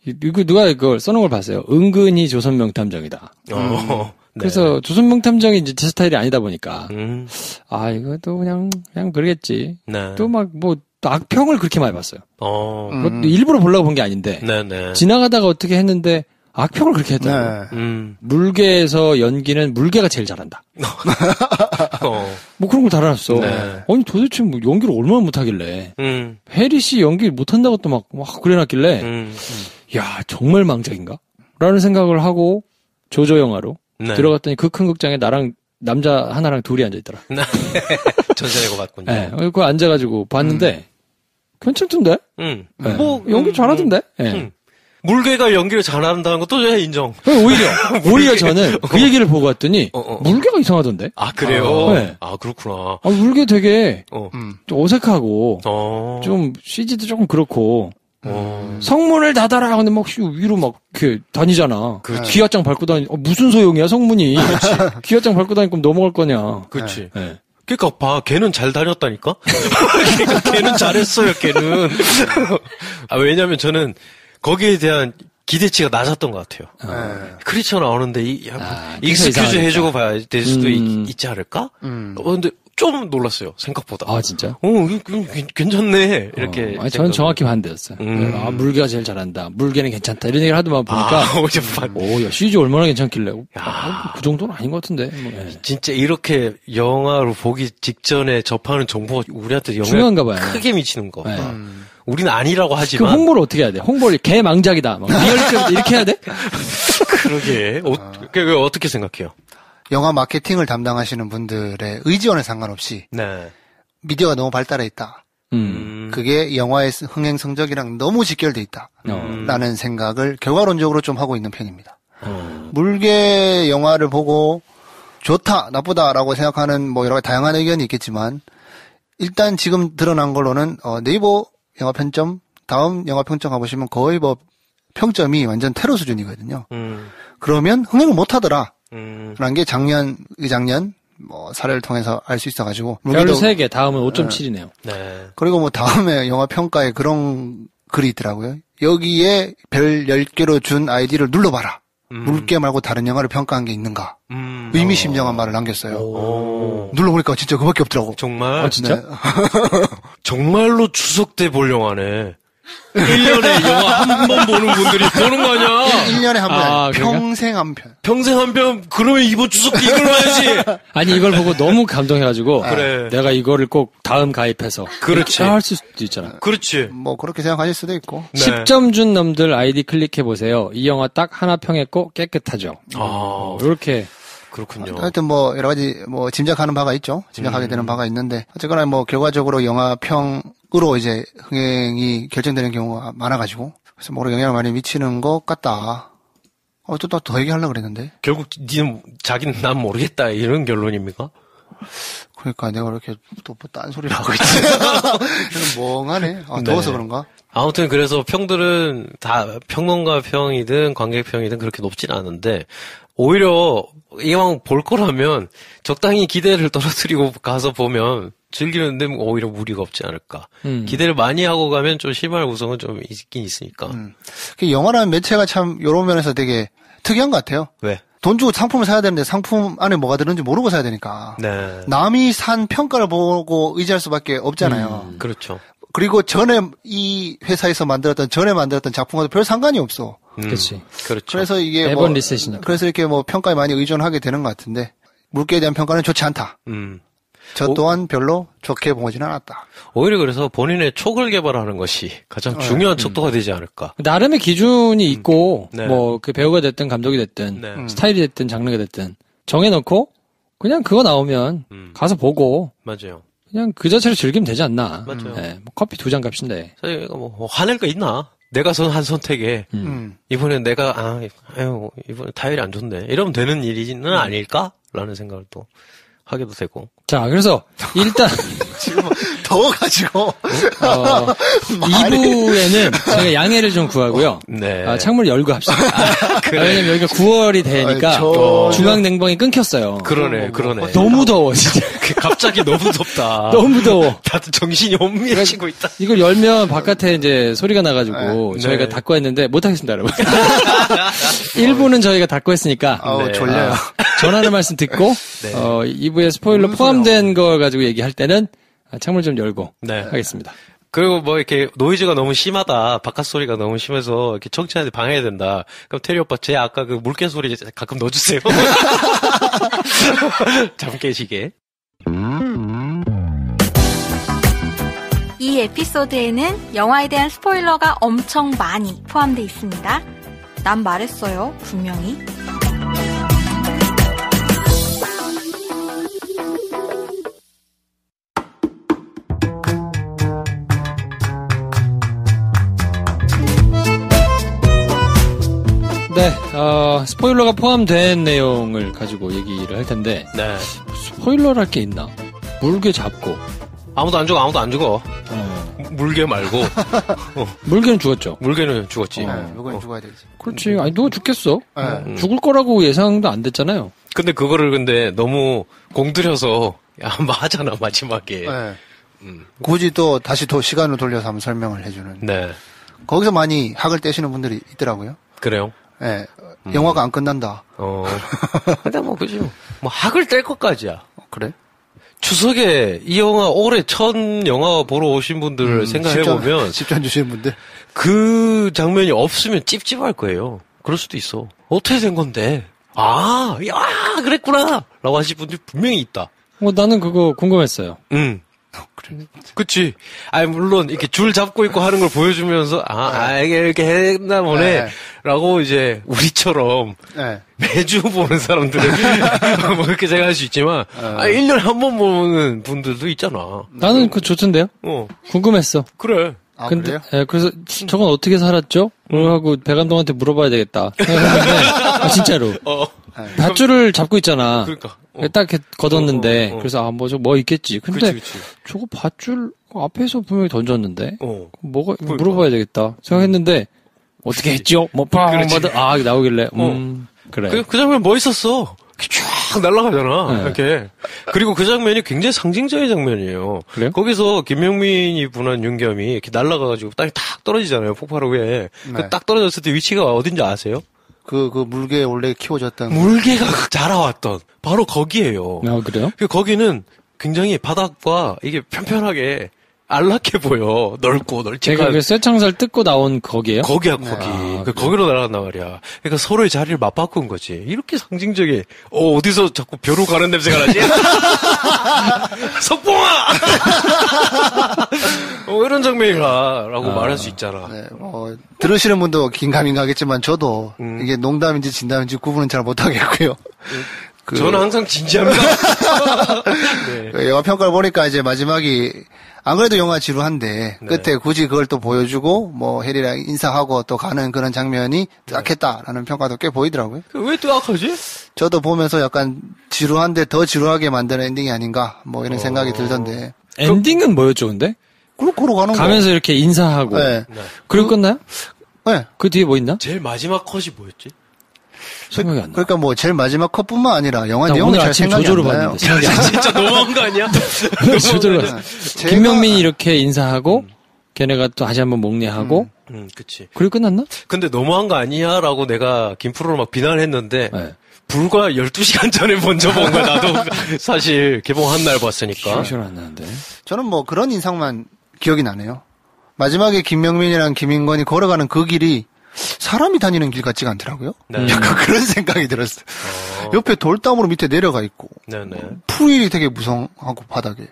이거 누가 이걸 써놓은 걸 봤어요. 은근히 조선 명탐정이다. 네. 그래서 조선 명탐정이 이제 제 스타일이 아니다 보니까. 이것도 그냥 그러겠지.
네.
또 막 악평을 그렇게 많이 봤어요. 일부러 보려고 본 게 아닌데.
네네.
지나가다가 어떻게 했는데, 악평을 그렇게 했다고. 네. 물개에서 연기는 물개가 제일 잘한다. 뭐 그런 걸 달아놨어. 네. 아니 도대체 뭐 연기를 얼마나 못하길래. 해리 씨 연기 못한다고 또 막 그래놨길래 야 정말 망작인가? 라는 생각을 하고 조조 영화로 네. 들어갔더니 그 큰 극장에 나랑 남자 하나랑 둘이 앉아있더라.
전세내고 봤군요.
네. 그거 앉아가지고 봤는데 괜찮던데? 네. 뭐 연기 잘하던데? 네.
물개가 연기를 잘한다는 것도 제가 인정.
오히려 저는 그 얘기를 보고 왔더니 물개가 이상하던데.
아 그래요?
네.
아 그렇구나.
물개 되게 좀 어색하고 좀 CG도 조금 그렇고 성문을 닫아라. 근데 막 위로 막 이렇게 다니잖아. 그렇지. 기아장 밟고 다니. 무슨 소용이야 성문이. 기아장 밟고 다니면 넘어갈 거냐.
그렇지. 네. 그러니까 봐, 걔는 잘 다녔다니까. 그러니까 걔는 잘했어요. 걔는. 왜냐면 저는 거기에 대한 기대치가 낮았던 것 같아요. 크리처 나오는데 익스큐즈 해주고 봐야 될 수도 있지 않을까? 근데 좀 놀랐어요. 생각보다.
아 진짜?
괜찮네. 이렇게.
저는 정확히 반대였어요. 물개가 제일 잘한다. 물개는 괜찮다. 이런 얘기를 하더만 보니까. 야 CG 얼마나 괜찮길래. 그 정도는 아닌 것 같은데. 뭐.
진짜 이렇게 영화로 보기 직전에 접하는 정보가 우리한테
중요한가 봐요.
크게 미치는 거. 네. 우리는 아니라고 하지만.
그 홍보를 어떻게 해야 돼? 홍보를 개망작이다. 리얼리티부터 이렇게 해야 돼?
그러게. 어떻게 생각해요?
영화 마케팅을 담당하시는 분들의 의지와는 상관없이 네. 미디어가 너무 발달해 있다. 그게 영화의 흥행 성적이랑 너무 직결돼 있다. 라는 생각을 결과론적으로 좀 하고 있는 편입니다. 물개 영화를 보고 좋다, 나쁘다라고 생각하는 뭐 여러 가지 다양한 의견이 있겠지만 일단 지금 드러난 걸로는 네이버 영화 평점, 다음 영화 평점 가보시면 거의 뭐 평점이 완전 테러 수준이거든요. 그러면 흥행을 못하더라. 라는 게 작년 뭐 사례를 통해서 알 수 있어가지고
별 3개 다음은 5.7이네요.
네.
그리고 뭐 다음에 영화 평가에 그런 글이 있더라고요. 여기에 별 10개로 준 아이디를 눌러봐라. 물개 말고 다른 영화를 평가한 게 있는가. 의미심장한 말을 남겼어요. 눌러보니까 진짜 그밖에 없더라고.
정말?
아 진짜?
네.
정말로 추석때 볼 영화네. 1년에 영화 한 번 보는 분들이 보는 거 아니야?
1년에 한 편. 평생 한 편.
평생 한 편? 그러면 이번 추석 때 이걸 봐야지.
아니, 이걸 보고 너무 감동해가지고. 그래. 내가 이거를 꼭 다음 가입해서.
그렇지.
할 수도 있잖아.
그렇지.
뭐, 그렇게 생각하실 수도 있고.
네. 10점 준 놈들 아이디 클릭해보세요. 이 영화 딱 하나 평했고 깨끗하죠. 이렇게.
그렇군요.
하여튼 뭐, 여러 가지 뭐, 짐작하는 바가 있죠. 짐작하게 되는 바가 있는데. 어쨌거나 뭐, 결과적으로 영화 평으로 이제 흥행이 결정되는 경우가 많아가지고. 그래서 뭐, 영향을 많이 미치는 것 같다. 또 더 얘기하려고 그랬는데.
결국, 자기는 난 모르겠다. 이런 결론입니까?
그러니까 내가 이렇게 또 딴소리를 하고 있지. 멍하네. 더워서
네.
그런가?
아무튼 그래서 평들은 다 평론가 평이든 관객 평이든 그렇게 높진 않은데, 오히려 이왕 볼 거라면 적당히 기대를 떨어뜨리고 가서 보면 즐기는데 오히려 무리가 없지 않을까. 기대를 많이 하고 가면 좀 실망할 구성은 좀 있긴 있으니까.
영화라는 매체가 참 여러 면에서 되게 특이한 것 같아요.
왜?
돈 주고 상품을 사야 되는데 상품 안에 뭐가 들었는지 모르고 사야 되니까.
네.
남이 산 평가를 보고 의지할 수밖에 없잖아요.
그렇죠.
그리고 전에 전에 만들었던 작품과도 별 상관이 없어.
그렇지.
그렇죠.
그래서 이게
매번 리셋이니까.
그래서 이렇게 뭐 평가에 많이 의존하게 되는 것 같은데 물개에 대한 평가는 좋지 않다. 저 또한 별로 좋게 보지는 않았다.
오히려 그래서 본인의 촉을 개발하는 것이 가장 중요한 척도가 되지 않을까.
나름의 기준이 있고 뭐 그 배우가 됐든 감독이 됐든 스타일이 됐든 장르가 됐든 정해놓고 그냥 그거 나오면 가서 보고
맞아요.
그냥 그 자체로 즐기면 되지 않나.
맞아요.
네, 뭐 커피 2잔 값인데.
사실 뭐 화낼 거 있나? 내가 한 선택에 이번엔 내가 이번에 타율이 안 좋네. 이러면 되는 일이는 아닐까라는 생각을 또 하게도 되고.
자, 그래서 일단
지금 더워가지고
2부에는 제가 양해를 좀 구하고요.
네.
창문을 열고 합시다. 왜냐면 여기가 9월이 되니까 중앙 냉방이 끊겼어요.
그러네.
너무 더워 진짜.
갑자기 너무 덥다.
너무 더워.
다들 정신이 혼미해지고 있다.
이걸 열면 바깥에 이제 소리가 나가지고 저희가 닫고 했는데 못하겠습니다, 여러분. 1부는 저희가 닫고 했으니까.
졸려요.
전하는 말씀 듣고 2부에 스포일러 포함된 걸 가지고 얘기할 때는 창문을 좀 열고 하겠습니다.
그리고 뭐 이렇게 노이즈가 너무 심하다, 바깥 소리가 너무 심해서 이렇게 청취자한테 방해된다. 그럼 테리 오빠 제 아까 그 물개 소리 가끔 넣어주세요. 잠 깨시게.
이 에피소드에는 영화에 대한 스포일러가 엄청 많이 포함되어 있습니다. 난 말했어요, 분명히.
네, 스포일러가 포함된 내용을 가지고 얘기를 할 텐데.
네.
스포일러랄 게 있나? 물개 잡고.
아무도 안 죽어. 물개 말고.
물개는 죽었죠.
물개는 죽었지.
물개는 죽어야 되지.
그렇지. 아니, 누가 죽겠어? 죽을 거라고 예상도 안 됐잖아요.
근데 그거를 근데 너무 공들여서 한번 하잖아, 마지막에.
네. 굳이 또 다시 시간을 돌려서 한번 설명을 해주는.
네.
거기서 많이 학을 떼시는 분들이 있더라고요.
그래요?
네. 영화가 안 끝난다.
근데 뭐, 그죠. 뭐, 학을 뗄 것까지야.
그래?
추석에 이 영화 올해 첫 영화 보러 오신 분들을 생각해보면.
10전 주시는 분들.
그 장면이 없으면 찝찝할 거예요. 그럴 수도 있어. 어떻게 된 건데? 야, 그랬구나! 라고 하실 분들이 분명히 있다.
나는 그거 궁금했어요.
그래.
그치. 물론, 이렇게 줄 잡고 있고 하는 걸 보여주면서, 이렇게 했나 보네.
네.
라고 이제, 우리처럼,
네.
매주 보는 사람들은, 뭐 그렇게 생각할 수 있지만, 1년에 한 번 보는 분들도 있잖아.
나는 그거 좋던데요? 궁금했어.
그래.
근데, 예, 그래서, 저건 어떻게 살았죠? 하고, 배 감독한테 물어봐야 되겠다. 생각했는데, 진짜로. 밧줄을 잡고 있잖아.
그러니까.
딱 걷었는데, 그래서, 뭐 있겠지. 근데,
그치.
저거 밧줄 앞에서 분명히 던졌는데, 뭐가, 물어봐야 되겠다. 생각했는데, 어떻게 했죠? 나오길래, 그래.
그 장면 멋있었어. 쫙 날아가잖아.
네.
이렇게. 그리고 그 장면이 굉장히 상징적인 장면이에요.
그래요?
거기서 김명민이 분한 윤겸이 이렇게 날아가가지고 땅에 탁 떨어지잖아요. 폭발 후에.
네.
그 딱 떨어졌을 때 위치가 어딘지 아세요?
그 물개 원래 키워졌던.
물개가 자라왔던. 바로 거기에요.
그래요?
거기는 굉장히 바닥과 이게 편편하게 안락해 보여. 넓고 널찍한.
제가 그 쇠창살 뜯고 나온 거기에요?
거기야, 거기. 거기로 날아간단 말이야. 그러니까 서로의 자리를 맞바꾼 거지. 이렇게 상징적인, 어디서 자꾸 벼로 가는 냄새가 나지? 석봉아! 이런 장면이라고 말할 수 있잖아.
네, 들으시는 분도 긴가민가하겠지만 저도 이게 농담인지 진담인지 구분은 잘 못하겠고요.
저는 항상 진지합니다.
네. 영화 평가를 보니까 이제 마지막이 안 그래도 영화 지루한데 끝에 굳이 그걸 또 보여주고 뭐 해리랑 인사하고 또 가는 그런 장면이 뜨악했다라는 평가도 꽤 보이더라고요.
왜 뜨악하지?
저도 보면서 약간 지루한데 더 지루하게 만드는 엔딩이 아닌가 뭐 이런 생각이 들던데.
엔딩은 뭐였죠, 근데?
그로 가는 거.
가면서 이렇게 인사하고.
네.
그리고 끝나요?
네.
그 뒤에 뭐 있나?
제일 마지막 컷이 뭐였지?
생각이 안 나.
그러니까 뭐 제일 마지막 컷뿐만 아니라 영화 내용이 잘 생각이 안 나요.
진짜 너무한 거 아니야?
조조를 봤어. 김명민이 이렇게 인사하고 걔네가 또 다시 한번 목례하고
그치.
그리고 끝났나?
근데 너무한 거 아니야라고 내가 김프로를 막 비난했는데 불과 12시간 전에 먼저 본 거야. 나도 사실 개봉한 날 봤으니까.
기억이 안 나는데.
저는 뭐 그런 인상만 기억이 나네요. 마지막에 김명민이랑 김인권이 걸어가는 그 길이 사람이 다니는 길 같지가 않더라고요.
네.
약간 그런 생각이 들었어요. 옆에 돌담으로 밑에 내려가 있고 풀이 되게 무성하고 바닥에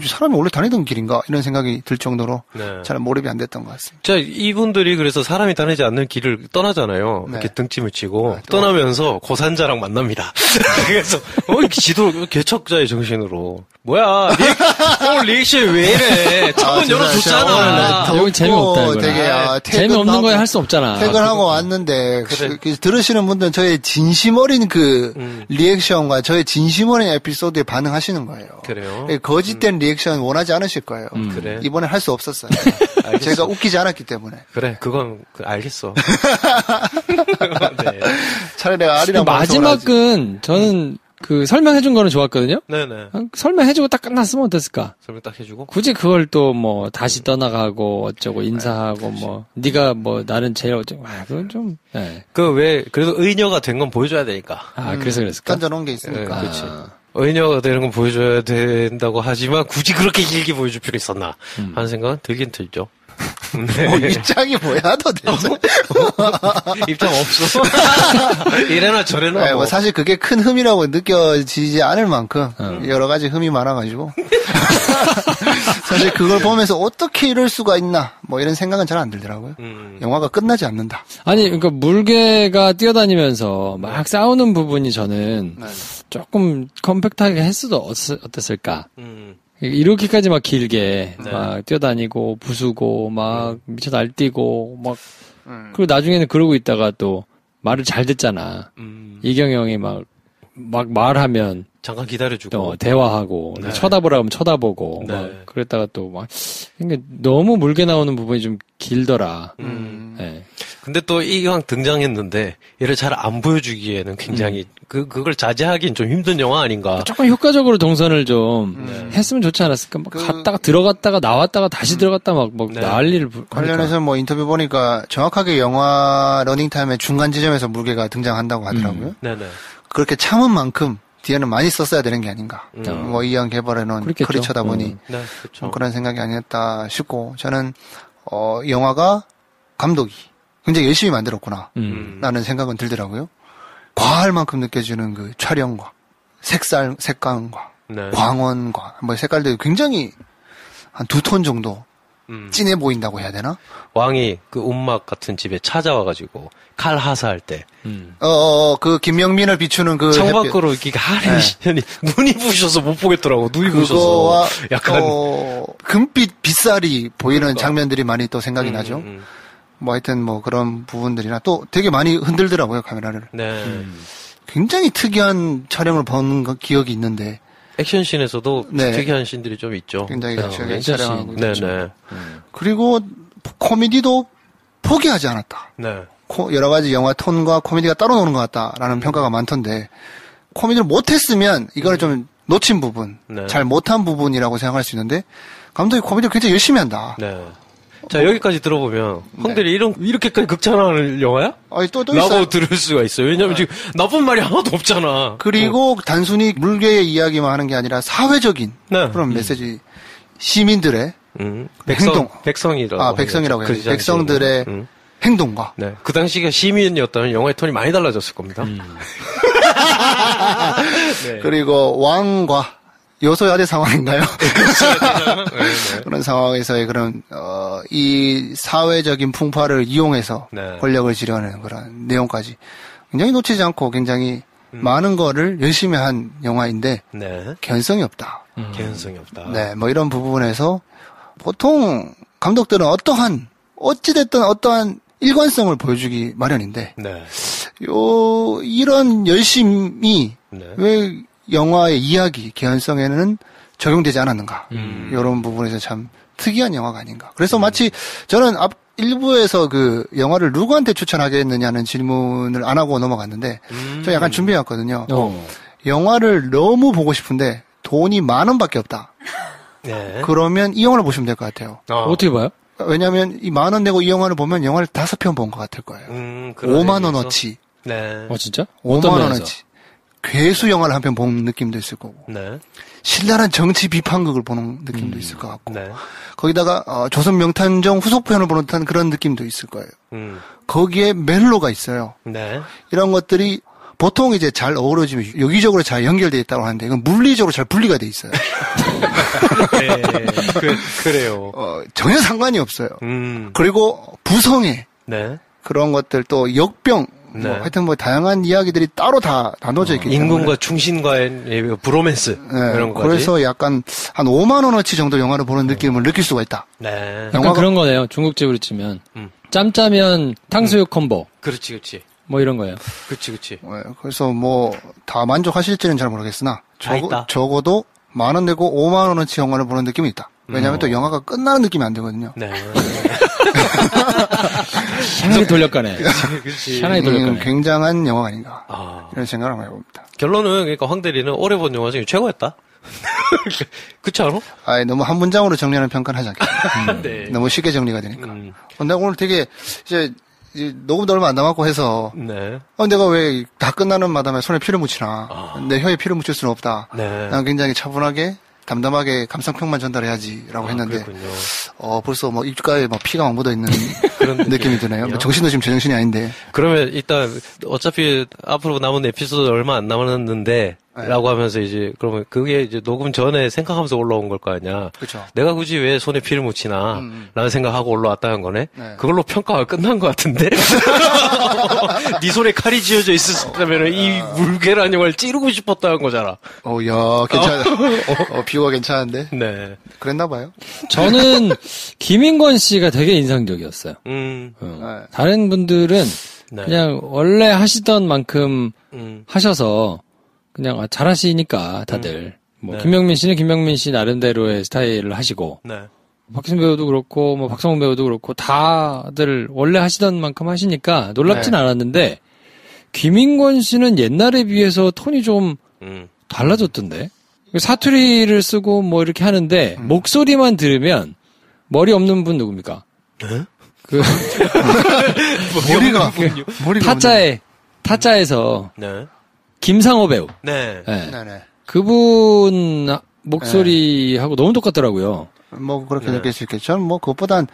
사람이 원래 다니던 길인가 이런 생각이 들 정도로 잘 몰입이 안 됐던 것 같습니다.
자, 이분들이 그래서 사람이 다니지 않는 길을 떠나잖아요. 이렇게 등짐을 치고 떠나면서 고산자랑 만납니다. 그래서 지도 개척자의 정신으로 뭐야 리액션이 왜 이래? 처음 열어줬잖아.
여기 재미없다.
되게
재미없는 거에 할 수 없잖아.
퇴근하고 왔는데 들으시는 분들은 저의 진심 어린 그 리액션과 저의 진심 어린 에피소드에 반응하시는 거예요.
그래요?
거짓된 리액션 원하지 않으실 거예요.
그래.
이번에 할 수 없었어요. 제가 웃기지 않았기 때문에.
그래, 그건 알겠어.
네. 차라리 내가 아리랑
마지막은 저는 그 설명해준 거는 좋았거든요.
네네.
설명해주고 딱 끝났으면 어땠을까?
설명 딱 해주고.
굳이 그걸 또 뭐 다시 떠나가고 어쩌고 인사하고 뭐 네가 뭐 나는 제일 어쩌고 그건 좀. 네.
그 왜 그래도 의녀가 된 건 보여줘야 되니까.
그래서 그랬을까?
던져놓은 게 있으니까.
그렇지. 의녀가 되는 건 보여줘야 된다고 하지만 굳이 그렇게 길게 보여줄 필요 있었나 하는 생각은 들긴 들죠.
네. 입장이 뭐야 도대체?
입장 없어. 이래나 저래나.
네, 뭐 사실 그게 큰 흠이라고 느껴지지 않을 만큼 여러 가지 흠이 많아가지고 사실 그걸 보면서 어떻게 이럴 수가 있나 뭐 이런 생각은 잘 안 들더라고요. 영화가 끝나지 않는다.
아니 그러니까 물개가 뛰어다니면서 막 싸우는 부분이 저는 조금 컴팩트하게 했어도 어땠을까? 이렇게까지 막 길게 막 뛰어다니고 부수고 막 미쳐 날뛰고 막 그리고 나중에는 그러고 있다가 또 말을 잘 듣잖아. 이경영이 막 말하면
잠깐 기다려주고
대화하고 쳐다보라 하면 쳐다보고 막 그랬다가 또 막 그러니까 너무 물게 나오는 부분이 좀 길더라. 네.
근데 또 이왕 등장했는데 얘를 잘 안 보여주기에는 굉장히 그걸 자제하기는 좀 힘든 영화 아닌가.
조금 효과적으로 동선을 좀 했으면 좋지 않았을까. 막 갔다가 들어갔다가 나왔다가 다시 들어갔다 막 난리를
관련해서 뭐 인터뷰 보니까 정확하게 영화 러닝타임의 중간 지점에서 물개가 등장한다고 하더라고요. 그렇게 참은 만큼 뒤에는 많이 썼어야 되는 게 아닌가. 뭐 이왕 개발해놓은 커리 쳐다보니 그런 생각이 아니었다 싶고 저는 영화가 감독이 굉장히 열심히 만들었구나 라는 생각은 들더라고요. 과할 만큼 느껴지는 그 촬영과 색감과 광원과 뭐 색깔들이 굉장히 한 2톤 정도 진해 보인다고 해야 되나?
왕이 그 움막 같은 집에 찾아와가지고 칼 하사할 때.
그 김명민을 비추는 그
창밖으로 이렇게 하늘이 눈이 부셔서 못 보겠더라고. 눈이 부셔서. 약간
금빛 빗살이 보이는 장면들이 많이 또 생각이 나죠. 뭐 하여튼 뭐 그런 부분들이나 또 되게 많이 흔들더라고요 카메라를. 굉장히 특이한 촬영을 본 기억이 있는데.
액션씬에서도 특이한 씬들이 좀 있죠.
굉장히 특이하게 촬영하고 있죠. 그리고 코미디도 포기하지 않았다. 여러 가지 영화 톤과 코미디가 따로 노는 것 같다라는 평가가 많던데 코미디를 못했으면 이거는 좀 놓친 부분, 잘 못한 부분이라고 생각할 수 있는데 감독이 코미디를 굉장히 열심히 한다.
자, 여기까지 들어보면, 형들이 이렇게까지 극찬하는 영화야?
아니, 또
라고
있어요.
들을 수가 있어요. 왜냐면 지금 나쁜 말이 하나도 없잖아.
그리고 단순히 물개의 이야기만 하는 게 아니라 사회적인 그런 메시지, 시민들의 행동.
백성이라고.
백성이라고 해야지. 백성들의 행동과.
그 당시가 시민이었다면 영화의 톤이 많이 달라졌을 겁니다.
그리고 왕과 여소야대 상황인가요? 그런 상황에서의 그런 이 사회적인 풍파를 이용해서 권력을 지려는 그런 내용까지 굉장히 놓치지 않고 굉장히 많은 거를 열심히 한 영화인데 개연성이 없다.
개연성이 없다.
네, 뭐 이런 부분에서 보통 감독들은 어찌됐든 어떠한 일관성을 보여주기 마련인데 이런 열심이 왜 영화의 이야기, 개연성에는 적용되지 않았는가. 이런 부분에서 참 특이한 영화가 아닌가. 그래서 마치 저는 앞 1부에서 그 영화를 누구한테 추천하겠느냐는 질문을 안 하고 넘어갔는데 저 약간 준비해왔거든요. 영화를 너무 보고 싶은데 돈이 10,000원밖에 없다. 그러면 이 영화를 보시면 될 것 같아요.
어떻게 봐요?
왜냐하면 이 10,000원 내고 이 영화를 보면 영화를 5편 본 것 같을 거예요. 50,000원어치.
진짜?
50,000원어치. 괴수 영화를 한 편 본 느낌도 있을 거고 신랄한 정치 비판극을 보는 느낌도 있을 것 같고 거기다가 조선 명탄정 후속편을 보는 듯한 그런 느낌도 있을 거예요. 거기에 멜로가 있어요. 이런 것들이 보통 이제 잘 어우러지면 유기적으로 잘 연결되어 있다고 하는데 이건 물리적으로 잘 분리가 돼 있어요.
그래요.
전혀 상관이 없어요. 그리고 부성애 그런 것들 또 역병 하여튼 뭐 다양한 이야기들이 따로 다 나눠져 있기 때문에
임금과 충신과의 브로맨스 그런 거지.
그래서 약간 한 50,000원어치 정도 영화를 보는 느낌을 느낄 수가 있다.
약간 그런 거네요. 중국집으로 치면 짬짜면 탕수육 콤보.
그렇지.
뭐 이런 거예요.
그렇지.
그래서 뭐 다 만족하실지는 잘 모르겠으나 적어도 10,000원 내고 50,000원어치 영화를 보는 느낌이 있다. 왜냐하면 또 영화가 끝나는 느낌이 안 들거든요.
희한하게 돌려가네. 희한하게 돌려가네.
굉장한 영화가 아닌가. 이런 생각을 한번 해봅니다.
결론은 그러니까 황 대리는 올해 본 영화 중에 최고였다. 그렇지 않아?
너무 한 문장으로 정리하는 평가는 하지 않겠다. 너무 쉽게 정리가 되니까. 근데 오늘 되게 이제 이제 녹음도 얼마 안 남았고 해서
네.
내가 왜 다 끝나는 마담에 손에 피를 묻히나 내 혀에 피를 묻힐 수는 없다.
네.
난 굉장히 차분하게 담담하게 감상평만 전달해야지라고 했는데
그렇군요.
벌써 뭐 입가에 막 피가 막 묻어 있는 그런 느낌이 드네요. 정신도 지금 제정신이 아닌데.
그러면 일단 어차피 앞으로 남은 에피소드 얼마 안 남았는데
네.
라고 하면서 이제 그러면 그게 이제 녹음 전에 생각하면서 올라온 걸 거 아니야.
그렇죠.
내가 굳이 왜 손에 피를 묻히나 라는 생각하고 올라왔다는 거네.
네.
그걸로 평가가 끝난 것 같은데. 네 손에 칼이 쥐어져 있었다면 이 물계란형을 찌르고 싶었다는 거잖아.
야, 괜찮아. 비유가 괜찮은데.
네.
그랬나 봐요.
저는 김인권 씨가 되게 인상적이었어요.
네.
다른 분들은
네.
그냥 원래 하시던 만큼 하셔서 그냥 잘하시니까 다들 뭐
네.
김명민 씨는 김명민 씨 나름대로의 스타일을 하시고
네.
박신 배우도 그렇고 뭐 박성훈 배우도 그렇고 다들 원래 하시던 만큼 하시니까 놀랍진 않았는데 김인권 씨는 옛날에 비해서 톤이 좀 달라졌던데. 사투리를 쓰고 뭐 이렇게 하는데 목소리만 들으면 머리 없는 분 누굽니까?
네?
머리가
타짜에서
네.
김상호 배우.
네.
네.
네네.
그분 목소리하고 너무 똑같더라고요.
뭐 그렇게 느낄 수 있겠죠. 저는 뭐 그것보단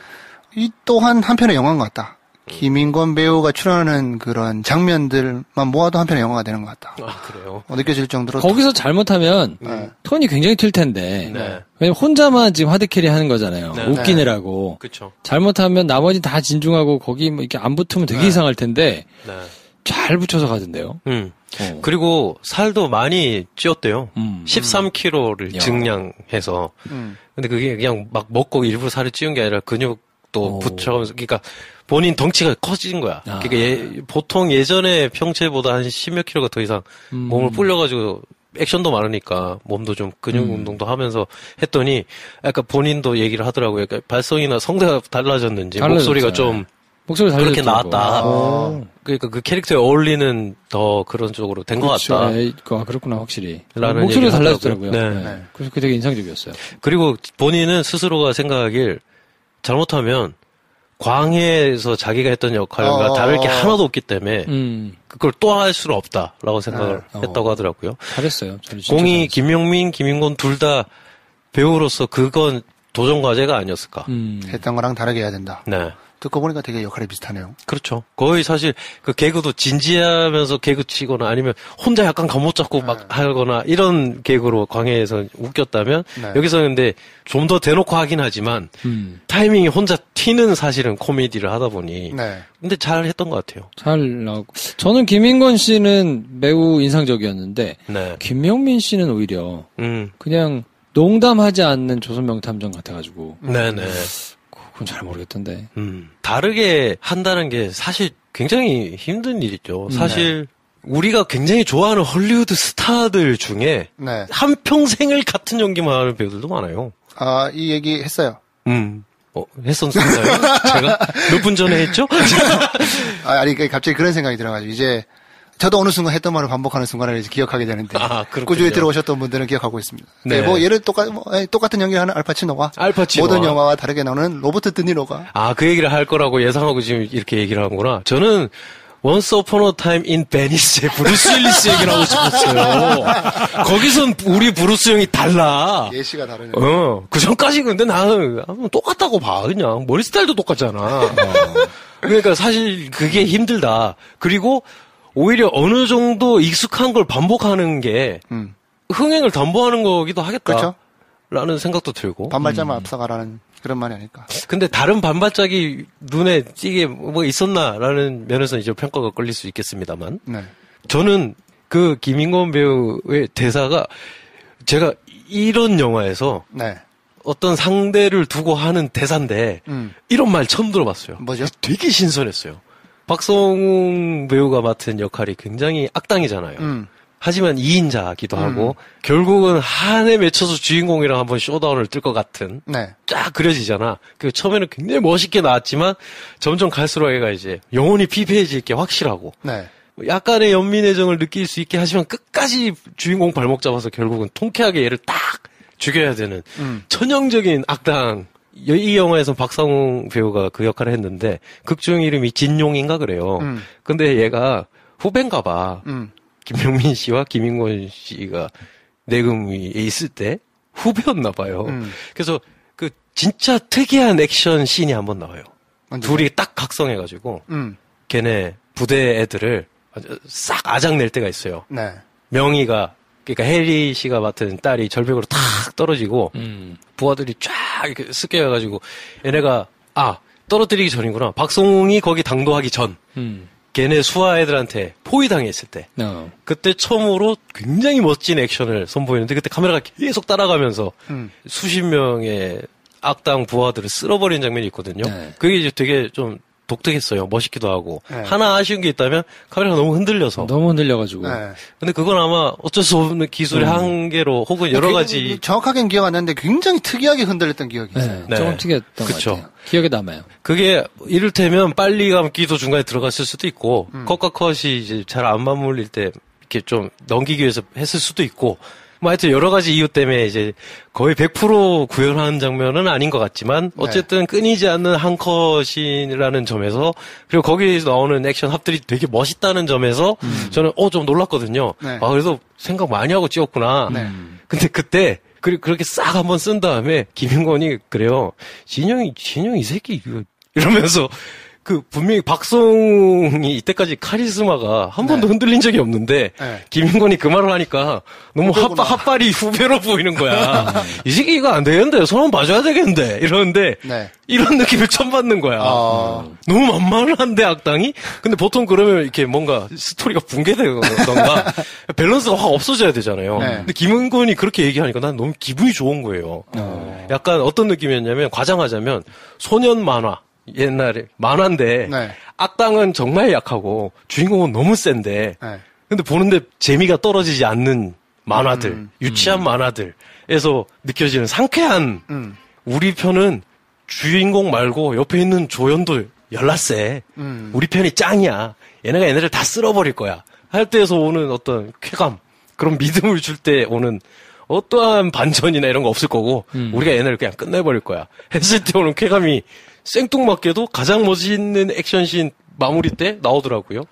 이 또한 한편의 영화인 것 같다. 김인권 배우가 출연하는 그런 장면들만 모아도 한편의 영화가 되는 것 같다.
아, 그래요?
느껴질 정도로.
거기서 잘못하면 톤이 굉장히 튈 텐데.
네.
왜냐면 혼자만 지금 하드캐리 하는 거잖아요.
네.
웃기느라고.
그쵸.
잘못하면 나머지 다 진중하고 거기 뭐 이렇게 안 붙으면 되게 이상할 텐데.
네.
잘 붙여서 가던데요.
그리고 살도 많이 찌었대요. 13kg를
야.
증량해서. 근데 그게 그냥 막 먹고 일부러 살을 찌운 게 아니라 근육도 붙여가면서, 그러니까 본인 덩치가 커진 거야. 그러니까 보통 예전에 평체보다 한 10몇 킬로가 더 이상 몸을 불려가지고 액션도 많으니까 몸도 좀 근육 운동도 하면서 했더니 약간 본인도 얘기를 하더라고요. 약간 발성이나 성대가 달라졌는지 목소리가 좀
목소리
그렇게 나왔다. 그러니까 그 캐릭터에 어울리는 더 그런 쪽으로 된 것 같다.
그렇구나 확실히.
라는
목소리가
얘기를
달라졌더라고요.
네.
그래서 그게 되게 인상적이었어요.
그리고 본인은 스스로가 생각하길 잘못하면 광해에서 자기가 했던 역할과 다를 게 하나도 없기 때문에 그걸 또 할 수는 없다라고 생각을 했다고 하더라고요.
잘했어요.
공이 김용민, 김인권 둘 다 배우로서 그건 도전 과제가 아니었을까.
했던 거랑 다르게 해야 된다.
네.
듣고 보니까 되게 역할이 비슷하네요.
그렇죠. 거의 사실 그 개그도 진지하면서 개그 치거나 아니면 혼자 약간 감못 잡고 막 하거나 이런 개그로 광해에서 웃겼다면 여기서 근데 좀 더 대놓고 하긴 하지만 타이밍이 혼자 튀는 사실은 코미디를 하다 보니 근데 잘 했던 것 같아요.
잘 나오고 저는 김인권 씨는 매우 인상적이었는데 김명민 씨는 오히려 그냥 농담하지 않는 조선명탐정 같아가지고
네네.
그건 잘 모르겠던데.
다르게 한다는 게 사실 굉장히 힘든 일이죠. 사실 우리가 굉장히 좋아하는 헐리우드 스타들 중에 한평생을 같은 연기만 하는 배우들도 많아요.
이 얘기 했어요.
했었나요? 제가 몇 분 전에 했죠?
아니, 갑자기 그런 생각이 들어가지고 이제 저도 어느 순간 했던 말을 반복하는 순간을 이제 기억하게 되는데 꾸준히 들어오셨던 분들은 기억하고 있습니다. 네. 뭐 예를 똑같은 연기를 하는 알파치노와 모든 영화와 다르게 나오는 로버트 드니로가
그 얘기를 할 거라고 예상하고 지금 이렇게 얘기를 하는구나. 저는 Once Upon a Time in Venice의 브루스 윌리스 얘기를 하고 싶었어요. 거기선 우리 브루스 형이 달라.
예시가 다르네.
그 전까지 근데 나는 똑같다고 봐. 그냥 머리 스타일도 똑같잖아. 그러니까 사실 그게 힘들다. 그리고 오히려 어느 정도 익숙한 걸 반복하는 게 흥행을 담보하는 거기도 하겠다.
그렇죠.
라는 생각도 들고.
반발자만 앞서가라는 그런 말이 아닐까.
근데 다른 반발짝이 눈에 띄게 뭐 있었나라는 면에서 이제 평가가 끌릴 수 있겠습니다만. 저는 그 김인권 배우의 대사가 제가 이런 영화에서 어떤 상대를 두고 하는 대사인데 이런 말 처음 들어봤어요.
뭐죠?
되게 신선했어요. 박성웅 배우가 맡은 역할이 굉장히 악당이잖아요. 하지만 2인자기도 하고 결국은 한에 맺혀서 주인공이랑 한번 쇼다운을 뜰 것 같은 쫙 그려지잖아. 그 처음에는 굉장히 멋있게 나왔지만 점점 갈수록 얘가 이제 영혼이 피폐해질 게 확실하고 약간의 연민애정을 느낄 수 있게 하지만 끝까지 주인공 발목 잡아서 결국은 통쾌하게 얘를 딱 죽여야 되는 전형적인 악당 이 영화에서 박상웅 배우가 그 역할을 했는데 극중 이름이 진용인가 그래요. 근데 얘가 후배인가 봐. 김명민 씨와 김인권 씨가 내금위에 있을 때 후배였나 봐요. 그래서 그 진짜 특이한 액션 씬이 한번 나와요. 둘이 딱 각성해가지고 걔네 부대 애들을 싹 아작낼 때가 있어요. 네. 명희가 그러니까 해리 씨가 맡은 딸이 절벽으로 탁 떨어지고 부하들이 쫙 이렇게 습격해가지고 얘네가 떨어뜨리기 전이구나. 박성웅이 거기 당도하기 전 걔네 수하 애들한테 포위당했을 때 그때 처음으로 굉장히 멋진 액션을 선보이는데 그때 카메라가 계속 따라가면서 수십 명의 악당 부하들을 쓸어버리는 장면이 있거든요. 네. 그게 이제 되게 좀 독특했어요. 멋있기도 하고. 네. 하나 아쉬운 게 있다면 카메라가 너무 흔들려서.
너무 흔들려가지고.
네. 근데 그건 아마 어쩔 수 없는 기술의 한계로 혹은 여러 가지.
정확하게는 기억 안 나는데 굉장히 특이하게 흔들렸던 기억이 있어요.
네. 조금 특이했던 것 같아요. 기억에 남아요.
그게 이를테면 빨리 감기도 중간에 들어갔을 수도 있고 컷과 컷이 이제 잘 안 맞물릴 때 이렇게 좀 넘기기 위해서 했을 수도 있고 뭐 하여튼 여러 가지 이유 때문에 이제 거의 100% 구현한 장면은 아닌 것 같지만 어쨌든 끊이지 않는 한 컷이라는 점에서 그리고 거기에서 나오는 액션 합들이 되게 멋있다는 점에서 저는 좀 놀랐거든요. 네. 그래도 생각 많이 하고 찍었구나. 네. 근데 그때 그렇게 싹 한번 쓴 다음에 김인권이 그래요. 진영이 이 새끼 이러면서 분명히 박성웅이 이때까지 카리스마가 한 번도 흔들린 적이 없는데, 김인권이 그 말을 하니까 너무 핫발이 후배로 보이는 거야. 이 새끼 이거 안 되겠는데, 손 한번 봐줘야 되겠는데, 이러는데, 이런 느낌을 처음 받는 거야. 너무 만만한데, 악당이? 근데 보통 그러면 이렇게 뭔가 스토리가 붕괴되던가, 밸런스가 확 없어져야 되잖아요. 근데 김인권이 그렇게 얘기하니까 난 너무 기분이 좋은 거예요. 약간 어떤 느낌이었냐면, 과장하자면, 소년 만화. 옛날에 만화인데 악당은 정말 약하고 주인공은 너무 센데 근데 보는데 재미가 떨어지지 않는 만화들 유치한 만화들에서 느껴지는 상쾌한 우리 편은 주인공 말고 옆에 있는 조연도 열나세 우리 편이 짱이야 얘네가 얘네를 다 쓸어버릴 거야 할 때에서 오는 어떤 쾌감 그런 믿음을 줄 때 오는 어떠한 반전이나 이런 거 없을 거고 우리가 얘네를 그냥 끝내버릴 거야 했을 때 오는 쾌감이 생뚱맞게도 가장 멋있는 액션씬 마무리 때 나오더라고요.